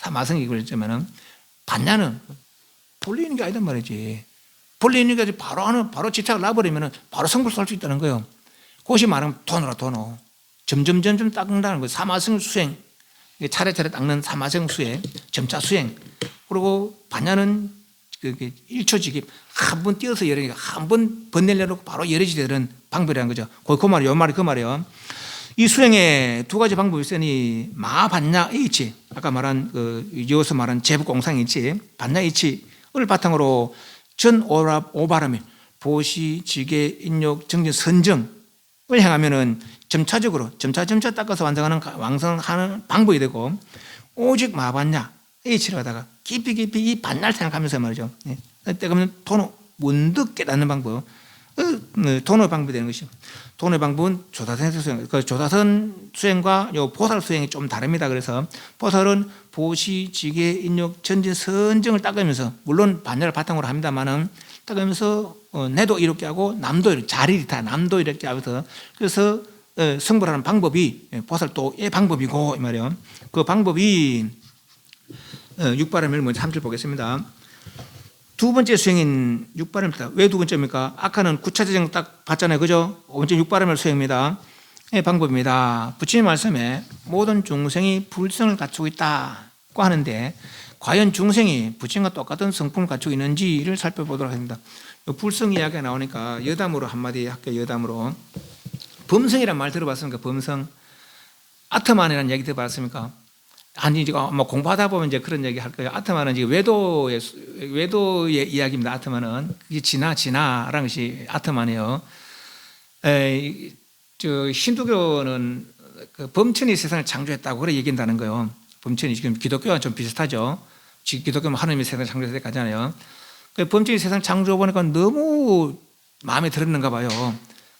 3아성직업이 걸리지만은 반야는 본래 있는 게 아니단 말이지. 본래 있는 게 바로 집착을 놔버리면은 바로 성불수 할 수 있다는 거예요. 그것이 말하면 돈으로 점점 닦는다는 거예요. 3아성 수행, 차례차례 닦는 3아성 수행, 점차 수행. 그리고 반야는 1초 직입, 한 번 띄어서 열으니까 한 번 번내려놓고 바로 열어지게 되는 방법이라는 거죠. 그 말이요. 이 수행에 2가지 방법이 있으니 마반야 이치, 아까 말한 이어서 말한 제법공상 이치, 반야 이치를 바탕으로 전 오바람일, 보시, 지계, 인욕, 정진, 선정을 향하면은 점차 닦아서 완성하는 방법이 되고, 오직 마반야 이치를 하다가 깊이 이 반야를 생각하면서 말이죠. 그러면 도노 문득 깨닫는 방법, 도노의 방법이 되는 것이죠. 도노의 방법은 조사선 수행, 조사선 수행과 요 보살 수행이 좀 다릅니다. 그래서 보살은 보시, 지계, 인욕, 전진, 선정을 닦으면서, 물론 반야를 바탕으로 합니다만은 닦으면서 내도 이렇게 하고 남도 이렇게 자리리타 남도 이렇게 하면서, 그래서 성불하는 방법이 보살도의 방법이고 이 말이에요. 그 방법이 육바람일 먼저 3절 보겠습니다. 두 번째 수행인 육바람입니다. 왜 두 번째입니까? 아까는 구차대정 딱 봤잖아요, 그죠? 5번째 육바람일 수행입니다. 방법입니다. 부처님 말씀에 모든 중생이 불성을 갖추고 있다고 하는데 과연 중생이 부처님과 똑같은 성품을 갖추고 있는지를 살펴보도록 하겠습니다. 불성 이야기가 나오니까 여담으로 한마디 할게요. 여담으로. 범성이란 말 들어봤습니까? 범성. 아트만이라는 얘기 들어봤습니까? 아니, 지금 뭐 공부하다 보면 이제 그런 얘기 할 거예요. 아트만은 지금 외도의 이야기입니다. 아트만은. 이게 진화라는 것이 아트만이에요. 힌두교는 그 범천이 세상을 창조했다고 그래 얘기한다는 거예요. 범천이 지금 기독교와 좀 비슷하죠. 기독교는 하나님이 세상을 창조했을 때 가잖아요. 그 범천이 세상을 창조해 보니까 너무 마음에 들었는가 봐요.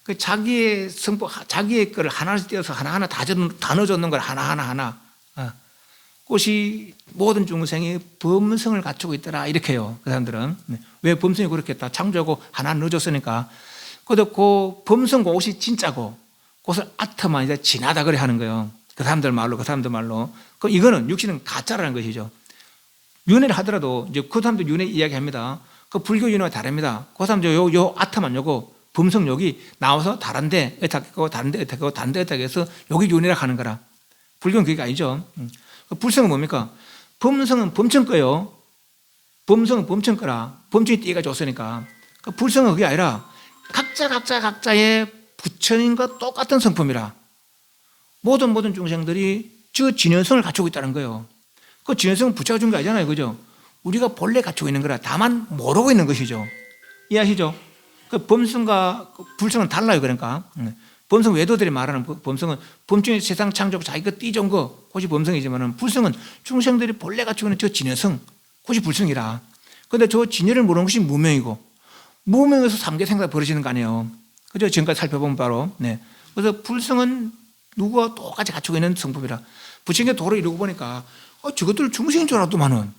그 자기의 성품, 자기의 거를 하나씩 떼어서 하나하나 다 넣어줬는 걸 하나하나. 그것이 모든 중생이 범성을 갖추고 있더라. 이렇게 해요. 그 사람들은. 왜 범성이 그렇겠다. 창조하고 하나 넣어줬으니까. 그런데 그 범성 그것이 진짜고 그것을 아트만 이제 진하다 그래 하는 거예요. 그 사람들 말로. 그럼 이거는 육신은 가짜라는 것이죠. 윤회를 하더라도 이제 그 사람들 윤회 이야기합니다. 그 불교 윤회와 다릅니다. 그 사람들 요 아트만 요거 범성 여기 나와서 다른데 애탁하고 다른데 애탁하고 다른데 애탁해서 여기 윤회라 하는 거라. 불교는 그게 아니죠. 불성은 뭡니까? 범성은 범천 거예요. 범성은 범천 거라. 범천이 띠가 줬으니까. 불성은 그게 아니라 각자의 부처님과 똑같은 성품이라. 모든 중생들이 저 진연성을 갖추고 있다는 거예요. 그 진연성은 부처가 준 게 아니잖아요. 그죠? 우리가 본래 갖추고 있는 거라. 다만 모르고 있는 것이죠. 이해하시죠? 그 범성과 불성은 달라요. 그러니까. 범성 외도들이 말하는 범성은 범중의 세상 창조고 자기가 띠준 거, 그것이 범성이지만 불성은 중생들이 본래 갖추고 있는 저 진연성, 그것이 불성이라. 그런데 저 진연을 모르는 것이 무명이고, 무명에서 삼계 생사가 벌어지는 거 아니에요. 그죠? 지금까지 살펴보면 바로. 네. 그래서 불성은 누구와 똑같이 갖추고 있는 성품이라. 부처님의 도를 이루고 보니까, 저것들 중생인 줄 알았더만은,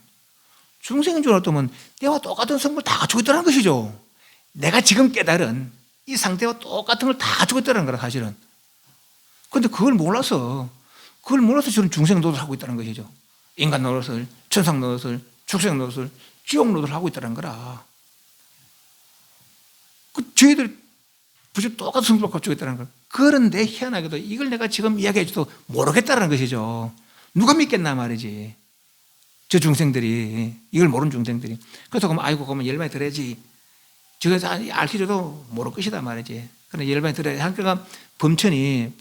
중생인 줄 알았더만, 내와 똑같은 성품을 다 갖추고 있다는 것이죠. 내가 지금 깨달은 이 상태와 똑같은 걸 다 가지고 있다는 거라, 사실은. 그런데 그걸 몰라서 저런 중생 노릇을 하고 있다는 것이죠. 인간 노릇을, 천상 노릇을, 축생 노릇을, 지옥 노릇을 하고 있다는 거라. 저희들 부처 똑같은 성품을 가지고 있다는 걸. 그런데 희한하게도 이걸 내가 지금 이야기해줘도 모르겠다는 것이죠. 누가 믿겠나 말이지. 저 중생들이, 이걸 모르는 중생들이. 그래서 그러면 아이고, 그러면 열반에 들어야지. 저거 알려줘도 모를 것이다 말이지. 그런데 열반에 들어야 하니까 부처님,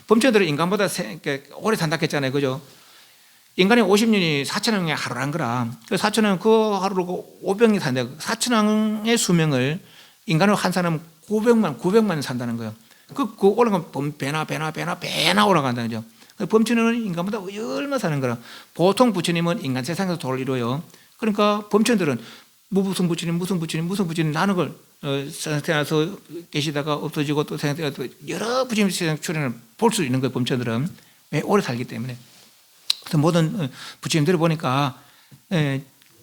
범천들은 인간보다 오래 산다 했잖아요. 그죠? 인간이 50년이 4천왕의 하루란 거라. 그 4천왕 그 하루로 500년이 산다. 4천왕의 수명을 인간으로 한 사람은 900만 산다는 거예요. 그 올라가면 배나 올라간다는 거죠. 범천은 인간보다 얼마 사는 거라. 보통 부처님은 인간 세상에서 도를 이루어요. 그러니까 범천들은 무슨 부처님 나는 걸 태어나서 계시다가 없어지고 또 생각되고 여러 부처님 세상 출현을 볼 수 있는 거예요. 범천들은 왜 오래 살기 때문에. 그래서 모든 부처님들을 보니까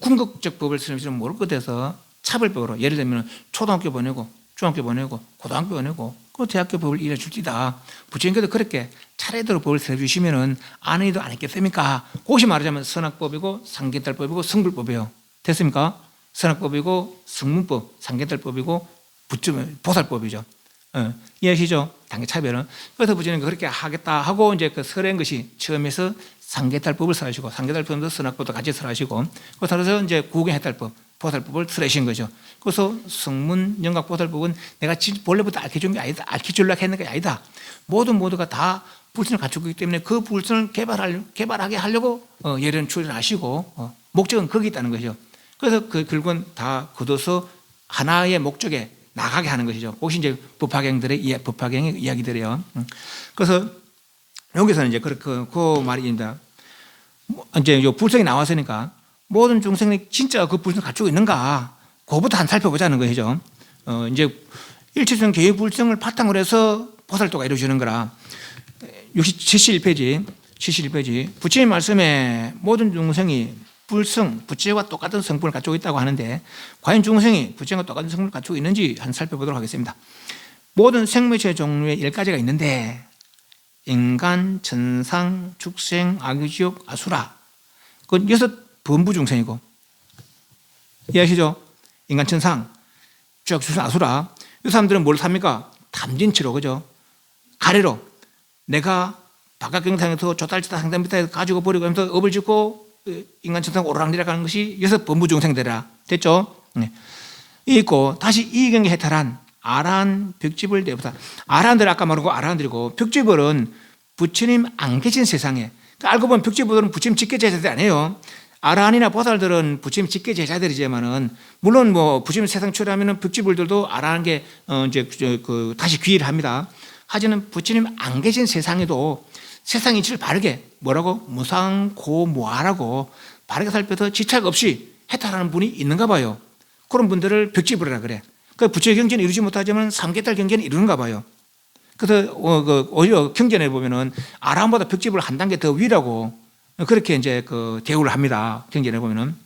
궁극적 법을 쓰는 모를 것 같아서 차별법으로 예를 들면 초등학교 보내고 중학교 보내고 고등학교 보내고 그 대학교 법을 일해줄지다. 부처님께서 그렇게 차례대로 법을 세주시면은 안 해도 안 했겠습니까? 그것이 말하자면 선악법이고 상견탈법이고 성불법이에요. 됐습니까? 선악법이고 성문법, 상견탈법이고 보살법이죠. 이해하시죠? 단계 차별은. 그래서 부처님이 그렇게 하겠다 하고 이제 그 설한 것이 처음에서 상견탈법을 설하시고 상견탈법도 선악법도 같이 설하시고 그래서 이제 구경해탈법, 보살법을 설하신 거죠. 그래서 성문, 영각, 보살법은 내가 본래부터 알려준 게 아니다. 알려주려고 했는 게 아니다. 모두가 다 불선을 갖추고 있기 때문에 그 불선을 개발하게 하려고 예련 출연하시고 목적은 거기 있다는 거죠. 그래서 그 결국은 다 굳어서 하나의 목적에 나가게 하는 것이죠. 그것이 이제 법화경의 이야기들이에요. 그래서 여기서는 이제 그 말입니다. 이제 요 불성이 나왔으니까 모든 중생이 진짜 그 불성을 갖추고 있는가, 그거부터 한 살펴보자는 것이죠. 이제 일체성 개의 불성을 바탕으로 해서 보살도가 이루어지는 거라. 71페이지. 부처님 말씀에 모든 중생이 부처와 똑같은 성품을 갖추고 있다고 하는데 과연 중생이 부처와 똑같은 성품을 갖추고 있는지 한번 살펴보도록 하겠습니다. 모든 생명체 종류에 10가지가 있는데 인간, 천상, 축생, 아기지옥, 아수라. 그건 6 범부 중생이고. 이해하시죠? 인간, 천상, 쭉 축생, 아수라. 이 사람들은 뭘 삽니까? 탐진치로, 그죠? 가래로 내가 바깥 경상에서 조달치다 상담 밑에 가지고 버리고 하면서 업을 짓고 인간, 천상, 오르락내리락 하는 것이 6 범부 중생들이라. 됐죠? 네. 있고 다시 이 경계 해탈한 아란 벽지불 대보다. 아란들 아까 말한 거 아란들이고, 벽지불은 부처님 안 계신 세상에, 그러니까 알고 보면 벽지불은 부처님 직계 제자들이 아니에요. 아란이나 보살들은 부처님 직계 제자들이지만은, 물론 뭐 부처님 세상 출하면은 벽지불들도 아란한 게 이제 그 다시 귀의를 합니다. 하지만 부처님 안 계신 세상에도 세상 이치를 바르게 뭐라고 무상고무아라고 바르게 살펴서 지착 없이 해탈하는 분이 있는가 봐요. 그런 분들을 벽지불이라 그래. 그 부처의 경전을 이루지 못하지만 삼계탈 경전을 이루는가 봐요. 그래서 오히려 경전에 보면은 아란보다 벽지불 한 단계 더 위라고 그렇게 이제 그 대우를 합니다. 경전에 보면은.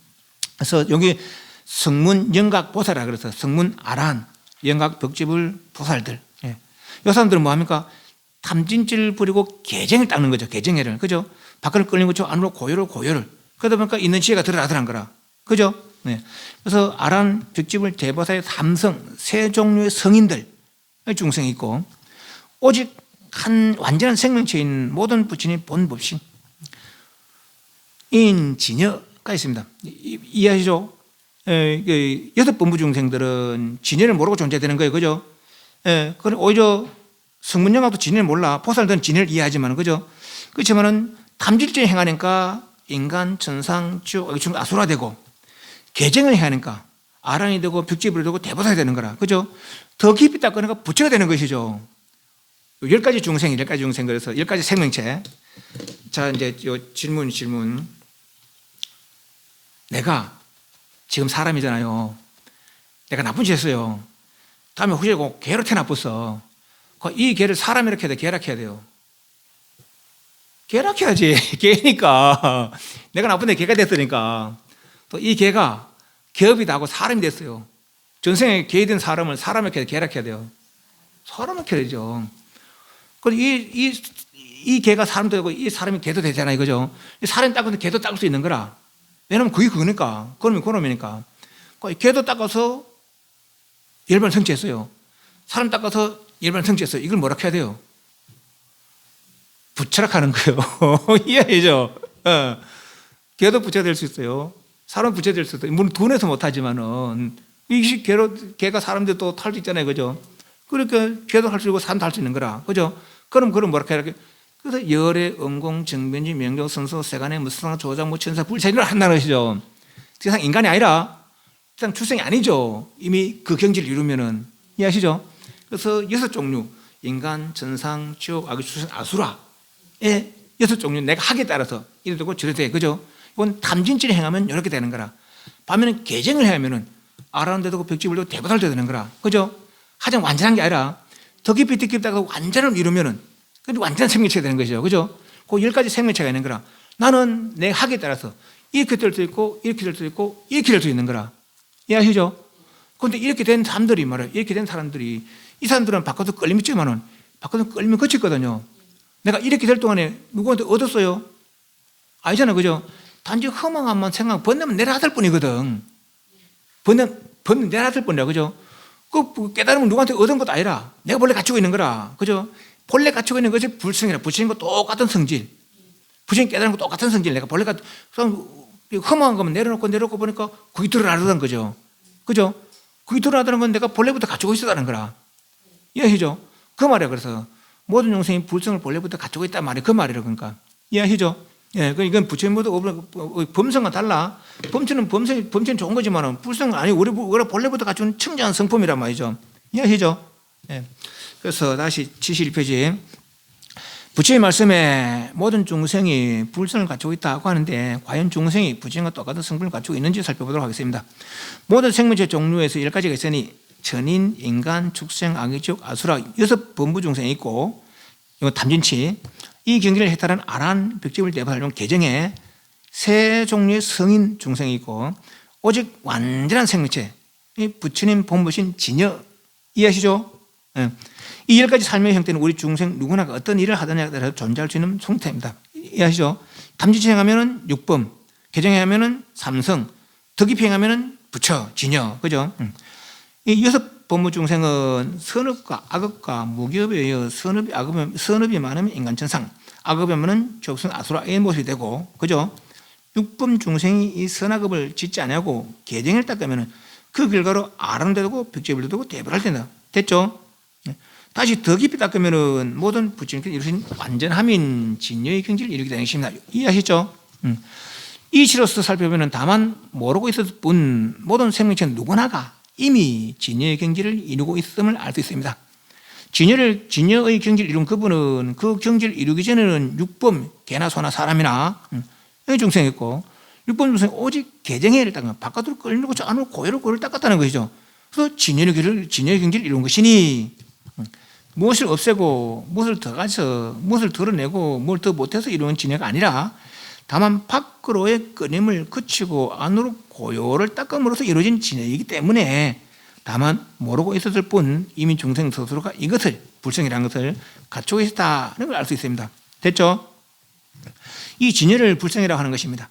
그래서 여기 성문 영각 보살이라 그래서 성문 아란, 영각 벽지불 보살들. 예. 이 사람들은 뭐 합니까? 탐진질 부리고 개정을 닦는 거죠. 개정해를. 그죠? 밖을 끌린 것처럼 안으로 고요를. 그러다 보니까 있는 지혜가 드러나더란 거라. 그죠? 네. 그래서 아란 벽지불 대보살의 삼성, 3 종류의 성인들, 중생이 있고, 오직 한 완전한 생명체인 모든 부처님 본법신, 인진여가 있습니다. 이해하시죠? 6 범부 중생들은 진여를 모르고 존재되는 거예요. 그죠? 예, 오히려 성문영학도 진여를 몰라. 보살들은 진여를 이해하지만, 그죠? 그렇지만은 탐질죄 행하니까 인간, 천상, 지옥, 아수라 되고, 개정을 해야 하니까 아란이 되고 벽지불이 되고 대보살이 되는 거라. 그죠? 더 깊이 닦으니까 부처가 되는 것이죠. 10가지 중생, 10가지 중생. 그래서 10가지 생명체. 자, 이제 요 질문. 내가 지금 사람이잖아요. 내가 나쁜 짓 했어요. 다음에 후에 개로 태어나봤어. 이 개를 사람이라고 해야 돼? 개라고 해야 돼요? 개라고 해야지. 개니까. 내가 나쁜데 개가 됐으니까. 또 이 개가 개업이 나고 사람이 됐어요. 전생에 개된 사람을 사람이라고 해야 돼? 개라고 해야 돼요? 사람이라고 해야 되죠. 그럼 이 개가 사람도 되고 이 사람이 개도 되잖아요. 그죠? 이 사람이 닦으면 개도 닦을 수 있는 거라. 왜냐면 그게 그거니까. 그놈이니까. 개도 닦아서 열반 성취했어요. 사람 닦아서 열반 성취했어요. 이걸 뭐라고 해야 돼요? 부처라고 하는 거예요. 이해하죠? 개도 부처 될 수 있어요. 사람 부처 될 수 있어요. 물론 돈에서 못하지만은 이 개가 사람들 또 탈 수 있잖아요. 그죠? 그러니까 개도 할 수 있고 사람도 할 수 있는 거라. 그죠? 그럼 뭐라고 해야 돼? 그래서 열애, 응공, 정변지, 명령, 선서, 세간의 무상, 조장, 천사, 불체를 한다는 것이죠. 세상 인간이 아니라 세상 출생이 아니죠. 이미 그 경지를 이루면은. 이해하시죠? 그래서 6 종류, 인간, 천상, 지옥, 아기, 출생, 아수라의 6 종류 내가 하기에 따라서 이래 되고 저래 돼. 그죠? 이건 탐진치를 행하면 이렇게 되는 거라. 반면에 개정을 해야면은 아라한테 되고 벽지불 되고 대보살도 되는 거라. 그죠? 가장 완전한 게 아니라 더 깊이 다가 완전을 이루면은 완전한 생명체가 되는 것이죠. 그죠? 그 10가지 생명체가 있는 거라. 나는 내 학에 따라서 이렇게 될 수 있고, 이렇게 될 수 있고, 이렇게 될 수 있는 거라. 이해하시죠? 그런데 이렇게 된 사람들이 말이에요. 이렇게 된 사람들이, 이 사람들은 바꿔서 끌림이 있지만은, 바꿔서 끌림이 거쳤거든요. 내가 이렇게 될 동안에 누구한테 얻었어요? 아니잖아요. 그죠? 단지 허망한만 생각, 번뇌면 내 아들 뿐이거든. 번뇌 내 아들 뿐이라. 그죠? 그 깨달으면 누구한테 얻은 것도 아니라, 내가 본래 가지고 있는 거라. 그죠? 본래 갖추고 있는 것이 불성이라. 부처님과 똑같은 성질. 부처님 깨달은 거 똑같은 성질. 내가 본래 허망한 거면 내려놓고 보니까 그게 드러나던 거죠. 그죠? 그게 드러나다는 건 내가 본래부터 가지고 있었다는 거라. 이해하시죠? 그 말이야. 그래서 모든 영생이 불성을 본래부터 가지고 있단 말이 그 말이라. 그러니까. 이해하시죠? 예, 이건 부처님보다 범성과 달라. 범성이 좋은 거지만 불성은 아니, 우리 본래부터 갖춘 청정한 성품이란 말이죠. 이해하시죠? 예. 그래서 다시 71페이지. 부처의 말씀에 모든 중생이 불성을 갖추고 있다고 하는데 과연 중생이 부처님과 똑같은 성분을 갖추고 있는지 살펴보도록 하겠습니다. 모든 생명체 종류에서 10가지가 있으니 천인, 인간, 축생, 아기지옥, 아수라 6 범부 중생이 있고, 이거 탐진치, 이 경지를 해탈한 아란, 벽지불, 대보살 개정에 3 종류의 성인 중생이 있고, 오직 완전한 생명체, 이 부처님 본보신 진여. 이해하시죠? 예. 이 10가지 삶의 형태는 우리 중생 누구나 어떤 일을 하느냐에 따라서 존재할 수 있는 송태입니다. 이해하시죠? 담지치 행하면은 육범, 개정에 하면은 삼성, 더 깊이 행하면은 부처, 진여, 그죠? 이 6 법무 중생은 선업과 악업과 무기업에 의해 선업이 많으면 인간천상, 악업이 많으면 족성 아수라의 모습이 되고, 그죠? 6법 중생이 이 선악업을 짓지 않냐고 개정을 닦으면은 그 결과로 아람도 되고 벽제불도 되고 대불할 된다. 됐죠? 다시 더 깊이 닦으면은 모든 부처님께서 이루신 완전함인 진여의 경지를 이루게 되는 것입니다. 이해하셨죠? 이치로서 살펴보면 다만 모르고 있었을 뿐 모든 생명체는 누구나가 이미 진여의 경지를 이루고 있음을 알 수 있습니다. 진여의 경지를 이룬 그분은 그 경지를 이루기 전에는 육범, 개나 소나 사람이나 중생이었고, 육범 중생 오직 개정해를 닦아 바깥으로 끌려고 저 안으로 고요를 닦았다는 것이죠. 그래서 진여의 경지를 이룬 것이니 무엇을 없애고 무엇을 더 가서 무엇을 덜어내고 뭘 더 못해서 이루는 진여가 아니라 다만 밖으로의 끊임을 그치고 안으로 고요를 닦음으로써 이루어진 진여이기 때문에 다만 모르고 있었을 뿐 이미 중생 스스로가 이것을 불성이라는 것을 갖추고 있었다는 걸 알 수 있습니다. 됐죠? 이 진여를 불성이라고 하는 것입니다.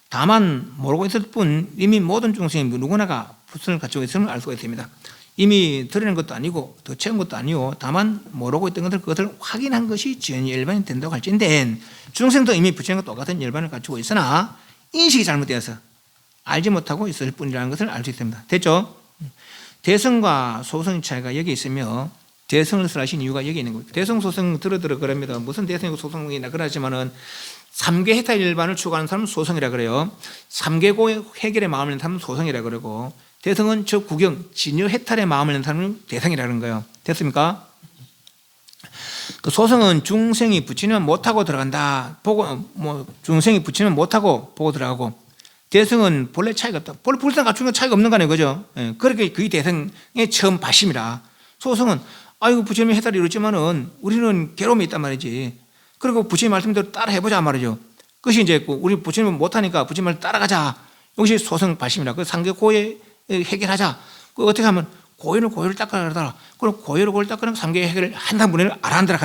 다만 모르고 있었을 뿐 이미 모든 중생이 누구나가 불성을 갖추고 있음을 알 수가 있습니다. 이미 드러낸 것도 아니고 더 채운 것도 아니고 다만 모르고 있던 것을 그것을 확인한 것이 진여 열반이 된다고 할진대 중생도 이미 부처님과 똑같은 열반을 갖추고 있으나 인식이 잘못되어서 알지 못하고 있을 뿐이라는 것을 알 수 있습니다. 됐죠? 대성과 소성의 차이가 여기 있으며 대성을 쓰라신 이유가 여기 있는 겁니다. 대성, 소성 들어 그럽니다. 무슨 대성이고 소성이나 그러지만은 3개 해탈 열반을 추구하는 사람은 소성이라 그래요. 3개고 해결의 마음을 낸 사람은 소성이라 그러고 대성은 저 구경, 진여 해탈의 마음을 낸 사람은 대성이라는 거예요. 됐습니까? 그 소성은 중생이 붙이면 못하고 들어간다. 중생이 붙이면 못하고 보고 들어가고, 대성은 본래 차이가 없다. 본래 불상 갖춘 건 차이가 없는 거 아니에요. 그죠? 예, 그렇게 그게 대성의 처음 발심이라. 소성은, 아이고, 부처님이 해탈을 이뤘지만은 우리는 괴로움이 있단 말이지. 그리고 부처님 말씀대로 따라 해보자 말이죠. 그것이 이제 우리 부처님은 못하니까 부처님 말 따라가자. 이것이 소성 발심이라. 그 상계 고에 해결하자. 그 어떻게 하면 고요를 닦아라. 그럼 고요를 닦으면 삼계 해결을 한다는 분을 알아내라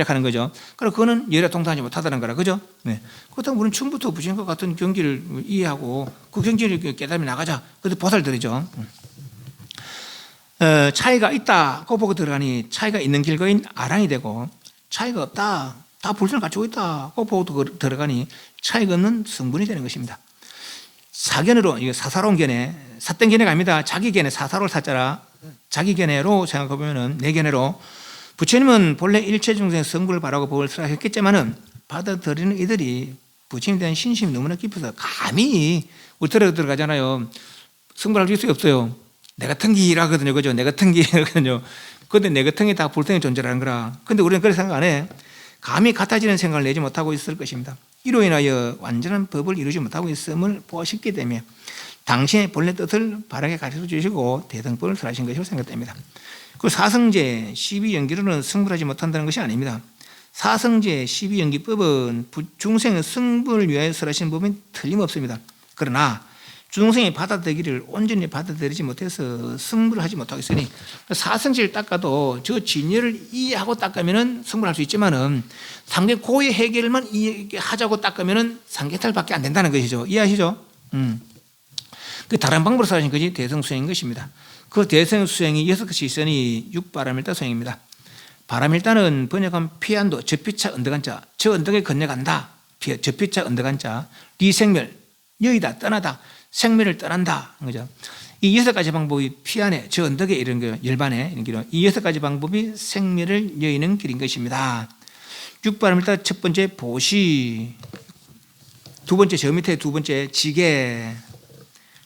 하는 거죠. 그럼 그거는 열에 동사하지 못하다는 거라. 그죠? 네. 그렇다면 우리는 처음부터 부처님과 같은 경지를 이해하고 그 경지를 깨달음이 나가자. 그래서 보살 드리죠. 차이가 있다고 보고 들어가니 차이가 있는 길거인 아란이 되고, 차이가 없다. 다 불성을 갖추고 있다고 보고 들어가니 차이가 없는 성분이 되는 것입니다. 사견으로, 이거 사사로운 견해, 삿된 견해가 아닙니다. 자기 견해, 사사로울 사자라 자기 견해로 생각해보면 내 견해로 부처님은 본래 일체 중생 성불을 바라고 법을 쓰라 했겠지만은 받아들이는 이들이 부처님에 대한 신심이 너무나 깊어서 감히 우리 들어가잖아요. 성불할 수 없어요. 내 같은 기라거든요. 그죠? 내 같은 기라거든요. 그런데 내 같은 게 다 불성의 존재라는 거라. 그런데 우리는 그렇게 생각 안 해. 감히 같아지는 생각을 내지 못하고 있을 것입니다. 이로 인하여 완전한 법을 이루지 못하고 있음을 보았기 때문에 당신의 본래 뜻을 바르게 가르쳐 주시고 대등법을 설하신 것으로 생각됩니다. 그 사성제 12연기로는 성불하지 못한다는 것이 아닙니다. 사성제 12연기법은 중생의 성불을 위하여 설하신 법은 틀림없습니다. 그러나 중생이 받아들이기를 온전히 받아들이지 못해서 성불을 하지 못하고 있으니 사성제를 닦아도 저 진여를 이해하고 닦으면 성불할 수 있지만은 상계 고의 해결만 이해하자고 닦으면 상계탈밖에 안 된다는 것이죠. 이해하시죠? 그 다른 방법으로 사신 것이 대성수행인 것입니다. 그 대성수행이 6가지 있으니 육바람일다 수행입니다. 바람일다는 번역하면 피안도, 접피차 언덕한 자, 저 언덕에 건너간다. 접피차 언덕한 자, 리생멸, 여의다, 떠나다, 생멸을 떠난다. 그죠? 이 6가지 방법이 피안에, 저 언덕에 이런 거, 열반에 이런 길은 이 6가지 방법이 생멸을 여의는 길인 것입니다. 육바람일다 첫 번째 보시, 두 번째 저 밑에 두 번째 지게,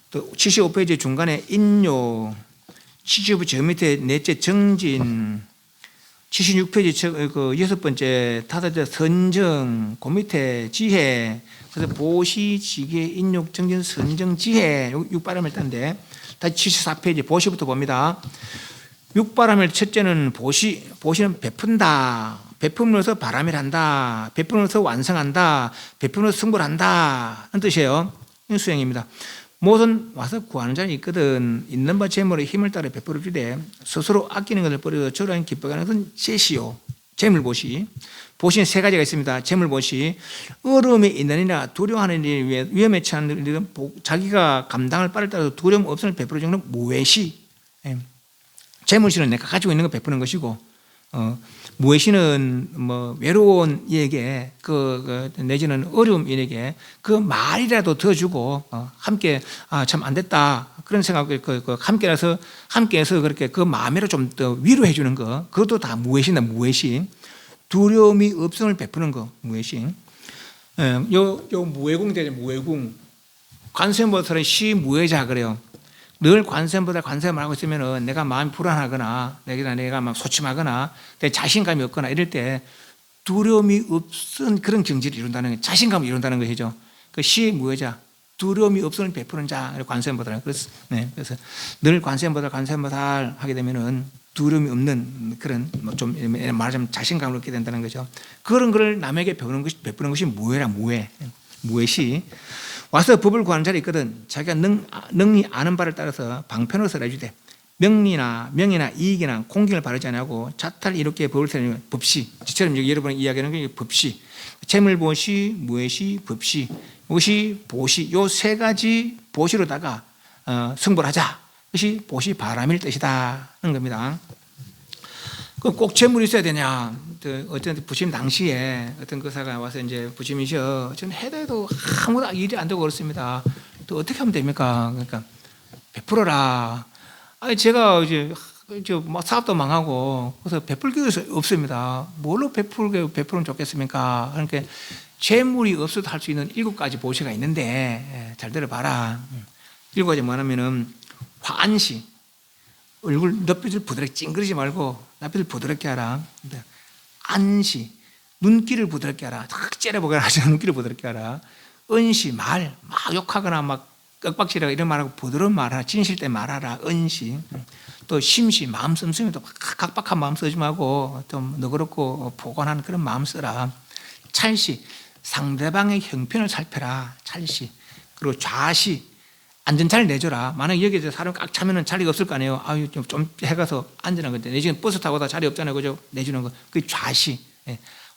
또 75페이지 중간에 인요, 75 저 밑에 넷째 정진, 76페이지 그 6번째 다섯째 선정, 그 밑에 지혜, 그래서 보시, 지혜, 인욕, 정진, 선정, 지혜, 육바람을 딴데 다시 74페이지 보시부터 봅니다. 육바람을 첫째는 보시는 베푼다. 베품으로서 바람을 한다. 베품으로서 완성한다. 베품으로서 승부를 한다. 는 뜻이에요. 이 수행입니다. 못은 와서 구하는 자는 있거든. 있는 바 재물의 힘을 따라 베풀어 주되 스스로 아끼는 것을 버려 저러한 기쁘게 하는 것은 재시요. 재물보시. 보시는 세 가지가 있습니다. 재물보시. 어려움이 있느니라 두려워하는 일에 위험에 처한 일은 자기가 감당할 바를 따라서 두려움 없음을 베풀어 주는 무외시. 재물시는 내가 가지고 있는 거 베푸는 것이고, 무외시는 뭐 외로운 이에게 내지는 어려움 이에게 그 말이라도 더 주고 함께 참 안 됐다 그런 생각을 함께해서 그렇게 그 마음으로 좀 더 위로해 주는 거, 그것도 다 무외시다. 무외시. 두려움이 없음을 베푸는 거 무외시. 요 무외궁 되죠. 무외궁. 관세음보살은 시무외자 그래요. 늘 관세음보살 관세음을 하고 있으면은 내가 마음이 불안하거나 내가 막 소침하거나 내 자신감이 없거나 이럴 때 두려움이 없은 그런 경지를 이룬다는 게, 자신감을 이룬다는 것이죠. 그 시무외자, 두려움이 없음을 베푸는 자, 관세음보살. 그래서 늘 관세음보살 하게 되면은 두려움이 없는 그런 좀 말하자면 자신감을 얻게 된다는 거죠. 그런 걸 남에게 베푸는 것이 무외라. 무외시. 와서 법을 구하는 자리 있거든. 자기가 능히 아는 바를 따라서 방편으로 설해주되 명이나 이익이나 공경을 바르지 않고 자탈 이렇게 법을 설하는 법시. 지처럼 여러분이 이야기하는 게 법시. 재물보시, 무외시, 법시. 이것이 보시. 요 세 가지 보시로다가 승부를 하자. 그것이 보시 바람일 뜻이다 하는 겁니다. 꼭 재물이 있어야 되냐? 어떤 부심 당시에 어떤 교사가 와서 이제 부심이셔. 저는 해도 아무도 일이 안 되고 그렇습니다. 또 어떻게 하면 됩니까? 그러니까 베풀어라. 아니 제가 이제 막 사업도 망하고 그래서 베풀 게 없습니다. 뭘로 베풀면 좋겠습니까? 그러니까 재물이 없어도 할 수 있는 7가지 보시가 있는데 잘 들어봐라. 7가지 뭐냐면은 환시. 얼굴 낯빛을 부드럽게 찡그리지 말고 낯빛을 부드럽게 하라. 안시, 눈길을 부드럽게 하라. 탁 째려보거나 하지 눈길을 부드럽게 하라. 은시, 막 욕하거나 막 윽박지르거나 이런 말하고 부드러운 말하라. 진실 때 말하라. 은시. 또 심시, 마음 씀씀이 또 각박한 마음 쓰지 말고 좀 너그럽고 포근한 그런 마음 써라. 찰시, 상대방의 형편을 살펴라. 찰시. 그리고 좌시, 안전자리 내줘라. 만약 여기에 사람 꽉 차면은 자리가 없을 거 아니에요. 아유, 좀 해가서 앉으는 건데. 내지는 버스 타고 다 자리 없잖아요. 그죠? 내주는 거. 그게 좌시.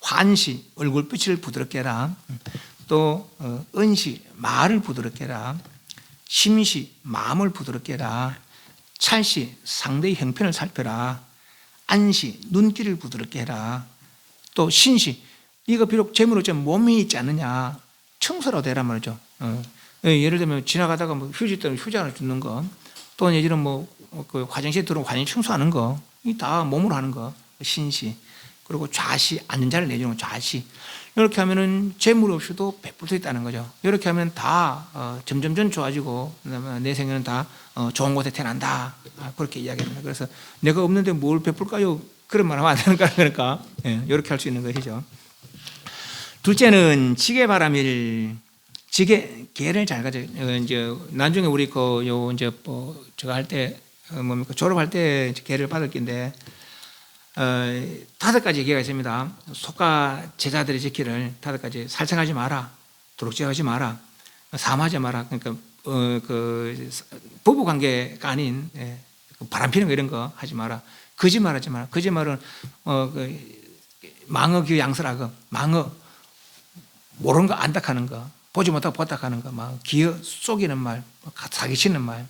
환시, 얼굴빛을 부드럽게 해라. 또, 은시, 말을 부드럽게 해라. 심시, 마음을 부드럽게 해라. 찰시, 상대의 형편을 살펴라. 안시, 눈길을 부드럽게 해라. 또, 신시, 이거 비록 재물로 좀 몸이 있지 않느냐. 청소라도 해라 말이죠. 예를 들면 지나가다가 뭐 휴지 때문에 휴지 하나 주는 거, 또 예전에 그 화장실에 들어오면 화장실 청소하는 거, 이 다 몸으로 하는 거, 신시. 그리고 좌시, 앉은 자리를 내주는 거, 좌시. 이렇게 하면은 재물 없이도 베풀 수 있다는 거죠. 이렇게 하면 다 점점점 좋아지고, 그다음에 내 생애는 다 좋은 곳에 태어난다. 그렇게 이야기합니다. 그래서 내가 없는데 뭘 베풀까요? 그런 말 하면 안 되는 거야. 그러니까 이렇게 할 수 있는 것이죠. 둘째는 지게바람일. 개를 잘 가져. 이제 나중에 우리 제가 할 때 졸업할 때 개를 받을 건데 5가지 개가 있습니다. 속가 제자들이 지키를 5가지. 살생하지 마라, 도둑질하지 마라, 사마하지 마라. 그러니까 부부 관계가 아닌 바람피는 거 이런 거 하지 마라. 거짓말하지 마라. 거짓말은 망어 기어 양설하고 망어 모르는 거 안닥하는 거. 보지 못하고 보탁하는 거, 막 기어 속이는 말, 사기치는 말,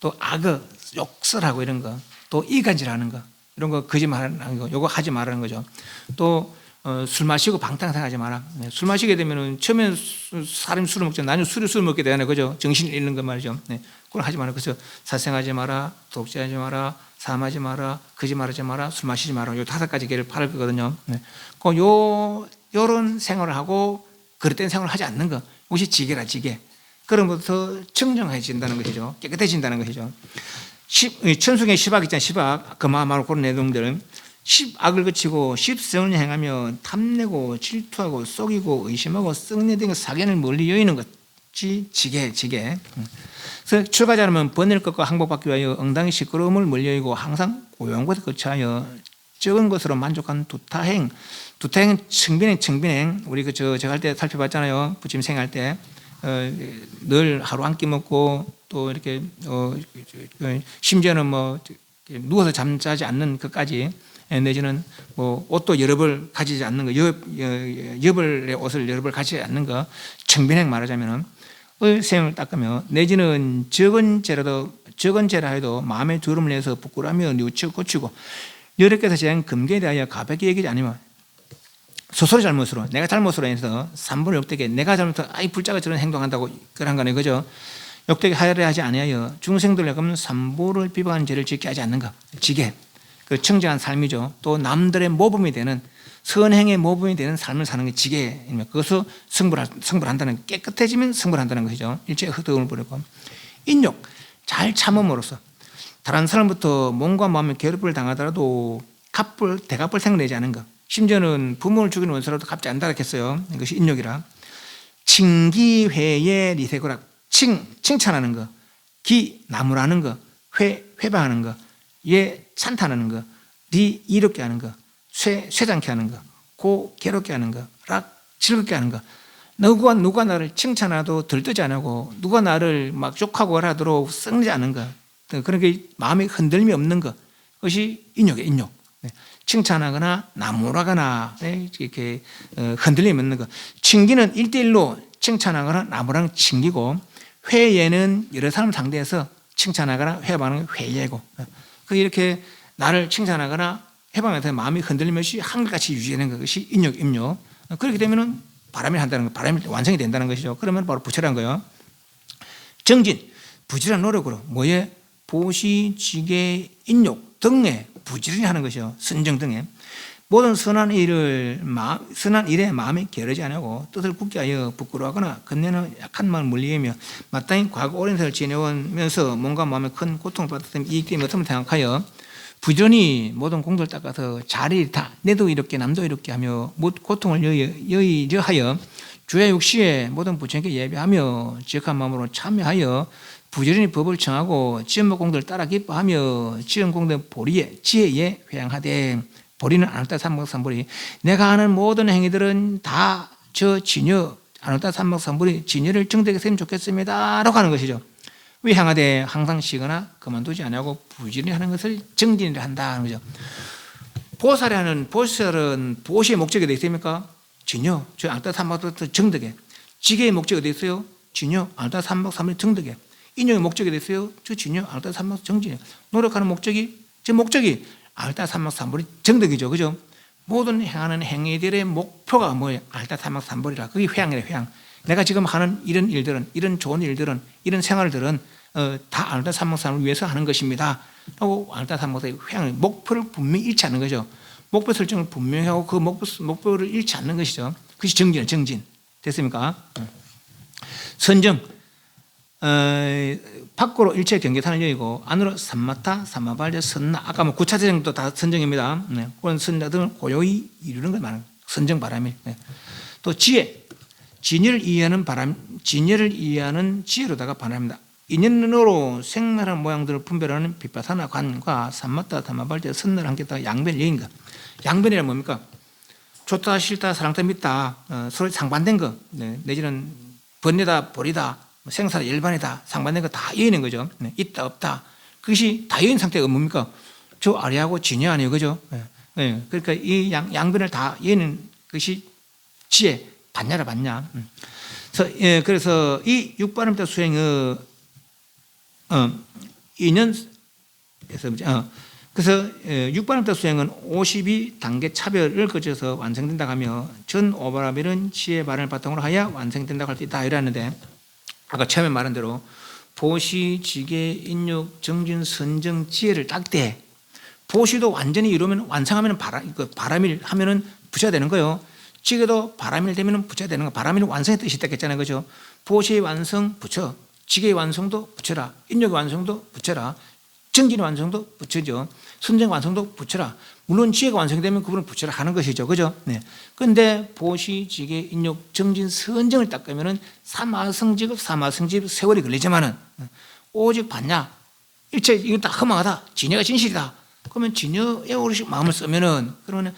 또 악어, 욕설하고 이런 거, 또 이간질하는 거, 이런 거 거짓말하는 거, 요거 하지 말라는 거죠. 또 술 마시고 방탕생하지 마라. 술 마시게 되면은 처음엔 사람이 술을 먹죠. 나중에 술을 먹게 되잖아요, 그죠? 정신을 잃는 거 말이죠. 그걸 하지 마라. 그래서 사생하지 마라, 도둑질하지 마라, 사마하지 마라, 거짓말하지 마라, 술 마시지 마라. 요 5가지 개를 팔을 거거든요. 요런 생활을 하고. 그릇된 생활을 하지 않는 것, 이것이 지게라. 지게. 그러면부터 청정해진다는 것이죠. 깨끗해진다는 것이죠. 천수의 10악 있잖아요. 10악. 그 마음으로 그런 내용들은 10악을 그치고 10성을 행하며 탐내고 질투하고 속이고 의심하고 썩내된 사견을 멀리 여의는 것이 지게. 그래서 출가자라면 번뇌를 꺾고 항복받기 위하여 엉덩이 시끄러움을 멀리 여의고 항상 고요한 곳에 거처하여 적은 것으로 만족한 두타행은 청빈행. 우리 제가 할 때 살펴봤잖아요. 부침 생할 때 늘 하루 한 끼 먹고 또 이렇게 심지어는 뭐 누워서 잠자지 않는 것까지 내지는 뭐 옷도 여러 벌 가지지 않는 거, 여벌의 옷을 여러 벌 가지지 않는 거, 청빈행 말하자면은 생을 닦으며 내지는 적은 죄라 해도 마음에 두려움을 내서 부끄러우며 뉘우치고 고치고 여러 개서 제한 금계에 대하여 가볍게 얘기하지 않으면 스스로 잘못으로 내가 잘못으로 해서 3분의 욕되게 내가 잘못해서 아이 불자가 저런 행동한다고 그런 거네, 그죠? 욕되게 하려 하지 아니하여 중생들을 그러면 삼보를 비방하는 죄를 짓게 하지 않는 것, 지게 그 청정한 삶이죠. 또 남들의 모범이 되는 선행의 모범이 되는 삶을 사는 게 지게입니다. 그것을 성불한다는, 깨끗해지면 성불한다는 것이죠. 일체의 흑덕을 버리고 인욕 잘 참음으로써 다른 사람부터 몸과 마음의 괴롭힘을 당하더라도 대갚을 생각내지 않은 것, 심지어는 부모를 죽이는 원수라도 갚지 않다겠어요. 이것이 인욕이라. 칭기회의 리세고락, 칭찬하는 거, 기 나무라는 거, 회방하는 거, 예 찬탄하는 거, 리 이롭게 하는 거, 쇠장케 하는 거, 고 괴롭게 하는 거, 락 즐겁게 하는 거. 누가 나를 칭찬하도 들뜨지 않고 누가 나를 막 욕하고 하도록 썩지 않은 거, 그런 게 마음에 흔들림이 없는 것, 그것이 인욕이에요. 인욕. 칭찬하거나 나무라거나 이렇게 흔들림이 없는 것. 칭기는 1대1로 칭찬하거나 나무랑 칭기고, 회예는 여러 사람 상대해서 칭찬하거나 회방하는 회예고, 그 이렇게 나를 칭찬하거나 회방해서 마음이 흔들림 없이 한결같이 유지하는 것이 인욕, 임욕. 그렇게 되면은 바람이 한다는 거, 바람이 완성이 된다는 것이죠. 그러면 바로 부처란 거예요. 정진, 부지런한 노력으로 뭐에 보시, 지계, 인욕 등에 부지런히 하는 것이요. 선정 등에 모든 선한 일에 마음이 게으르지 않고 뜻을 굳게 하여 부끄러워하거나 겁내는 약한 마음을 물리며 마땅히 과거 오랜 세월 지내오면서 몸과 마음에 큰 고통을 받았던 이익됨이 없음을 생각하여 부지런히 모든 공들을 닦아서 자리 다 내도 이롭게 남도 이롭게 하며 고통을 여의하여 주야 육시에 모든 부처님께 예배하며 지역한 마음으로 참여하여 부지런히 법을 정하고 지은 공들을 따라 기뻐하며 지은 공들 보리에 지혜에 회양하되, 보리는 아누타 삼목삼보리, 내가 하는 모든 행위들은 다 저 진여 아누타 삼목삼보리 진여를 정되게 했으면 좋겠습니다 라고 하는 것이죠. 왜 향하되 항상 쉬거나 그만두지 않고 부지런히 하는 것을 정진을 한다 하는 거죠. 보살은 보시의 목적이 어디 있습니까? 진여, 저 아누타 삼목삼보리 정덕에. 지계의 목적이 어디 있어요? 진여 아누타 삼목삼보리 정덕에. 인용의 목적이 됐어요. 저 진여 아누타 삼목 정진이에요. 노력하는 목적이, 제 목적이 아누타 삼목 삼보리 정덕이죠, 그죠? 모든 행하는 행위들의 목표가 뭐예요? 아누타 삼목 삼보리라. 그게 회양이래요, 회양. 내가 지금 하는 이런 일들은, 이런 좋은 일들은, 이런 생활들은 다 아누타 삼목 삼보리를 위해서 하는 것입니다. 하고 아누타 삼목 삼보리 회양, 목표를 분명히 잃지 않는 거죠. 목표 설정을 분명히 하고 그 목표를 잃지 않는 것이죠. 그것이 정진이에요, 정진. 됐습니까? 선정. 밖으로 일체 경계선을 여의고 안으로 삼마타, 삼마발자, 선나, 아까 뭐 구차대정도 다 선정입니다. 그런 선자 등을 고요히 이루는 걸 말하는 선정 바람일. 또 지혜, 진여를 이해하는 지혜로다가 반합니다. 인연으로 생멸한 모양들을 분별하는 비파사나 관과 삼마타, 삼마발자, 선나를 함께 양변 여인가. 양변이란 뭡니까? 좋다, 싫다, 사랑다, 믿다, 서로 상반된 거, 내지는 번뇌다, 보리다, 생사다, 일반이다, 상반된 거 다 여의는 거죠. 있다, 없다. 그것이 다 여인 상태가 뭡니까? 저 아래하고 진여 아니에요, 그죠? 그러니까 이 양변을 다 여의는 것이 지혜, 봤냐라 봤냐. 그래서 이 육바람자 수행의 그래서 육바람자 수행은 52단계 차별을 거쳐서 완성된다고 하며 전 오바라밀은 지혜 발언을 바탕으로 하여 완성된다고 할 수 있다 이러는데, 아까 처음에 말한 대로 보시, 지계, 인욕, 정진, 선정, 지혜를 딱 때 보시도 완전히 이루면 완성하면 바람일 하면은 부처가 되는 거예요. 지계도 바람일 되면은 부처가 되는 거. 바람일 완성의 뜻이 있다겠잖아요, 그죠? 보시의 완성 부처, 지계의 완성도 부처라, 인욕의 완성도 부처라, 정진의 완성도 부처죠. 선정 완성도 부처라. 물론 지혜가 완성되면 그분은 부처라 하는 것이죠, 그죠? 네. 그런데 보시, 지계, 인욕, 정진, 선정을 닦으면은 사마성지급, 세월이 걸리지만은 오직 봤냐? 일체 이거 다 허망하다. 진여가 진실이다. 그러면 진여의 오롯이 마음을 쓰면은 그러면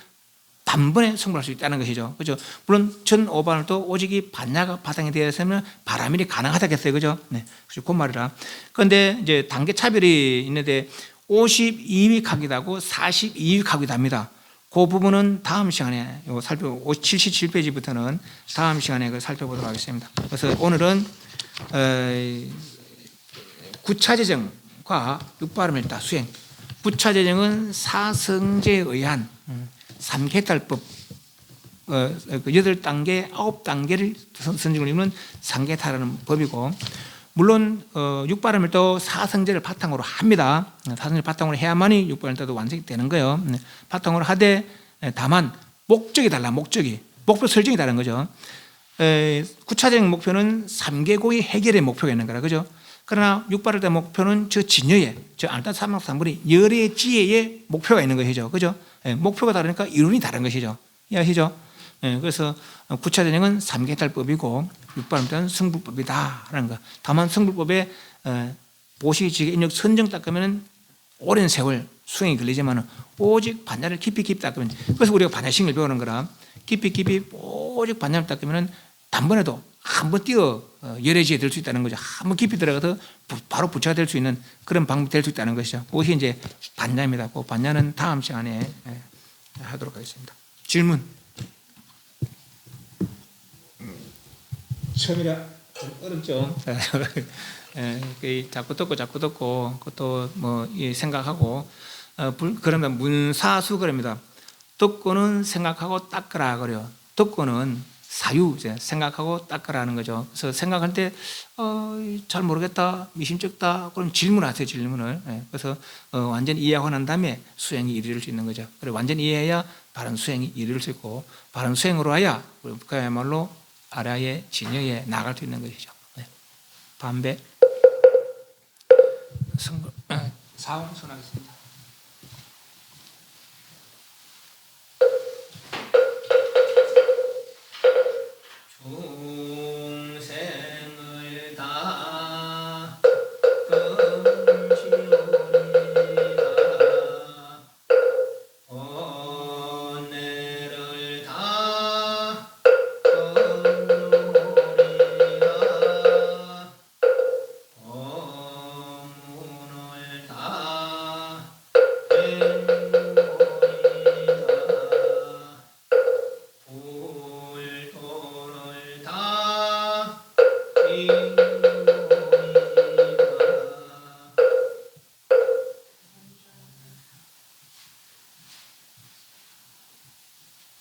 단번에 승부할 수 있다는 것이죠. 그죠? 물론 전 5반월도 오직이 반야가 바탕이 되어 있으면 바람일이 가능하다겠어요. 그죠? 네. 그 말이라. 그런데 이제 단계 차별이 있는데 52위 각이다고 42위 각이 답니다. 그 부분은 다음 시간에 살펴보고 77페이지부터는 다음 시간에 그걸 살펴보도록 하겠습니다. 그래서 오늘은 구차재정과 육바람일다 수행. 구차재정은 사성제에 의한 3계달법 8단계, 9단계를 선정을 이루는 3계달이라는 법이고, 물론 육바람일도 사성제를 바탕으로 합니다. 사성제를 바탕으로 해야만이 육바람일도 완성이 되는 거예요. 바탕으로 하되 다만 목적이 달라. 목표 설정이 다른 거죠. 구차적 목표는 3계고의 해결의 목표가 있는 거라. 그죠? 그러나 육바람일도 목표는 저 진여의, 저 안타 사막삼분의 열의 지혜의 목표가 있는 것이죠. 그죠? 목표가 다르니까 이론이 다른 것이죠. 이해하시죠? 그래서 구차전형은 3계달법이고 육바람일도는 승불법이다라는 거. 다만 승불법에 보시기지게 인력 선정 닦으면 오랜 세월 수행이 걸리지만 오직 반야를 깊이 닦으면, 그래서 우리가 반야심을 배우는 거라. 깊이 오직 반야를 닦으면 단번에도 한번 뛰어 열의 지에 될 수 있다는 거죠. 한번 깊이 들어가서 바로 부처가 될 수 있는 그런 방법이 될 수 있다는 것이죠. 그것이 이제 반야입니다. 그 반야는 다음 시간에 하도록 하겠습니다. 질문. 처음이라 좀 어렵죠. 자꾸 듣고 그것도 뭐 생각하고 그러면 문사수 그럽니다. 듣고는 생각하고 닦으라 그래요. 듣고는 사유 생각하고 닦으라는 거죠. 그래서 생각할 때 잘 모르겠다, 미심쩍다, 그럼 질문하세요. 질문을. 그래서 완전히 이해하고 난 다음에 수행이 이르를 수 있는 거죠. 그래 완전히 이해해야 바른 수행이 이르를 수 있고, 바른 수행으로 해야 그야말로 아라의 진여에 나갈 수 있는 것이죠. 담배 사홍 선하겠습니다.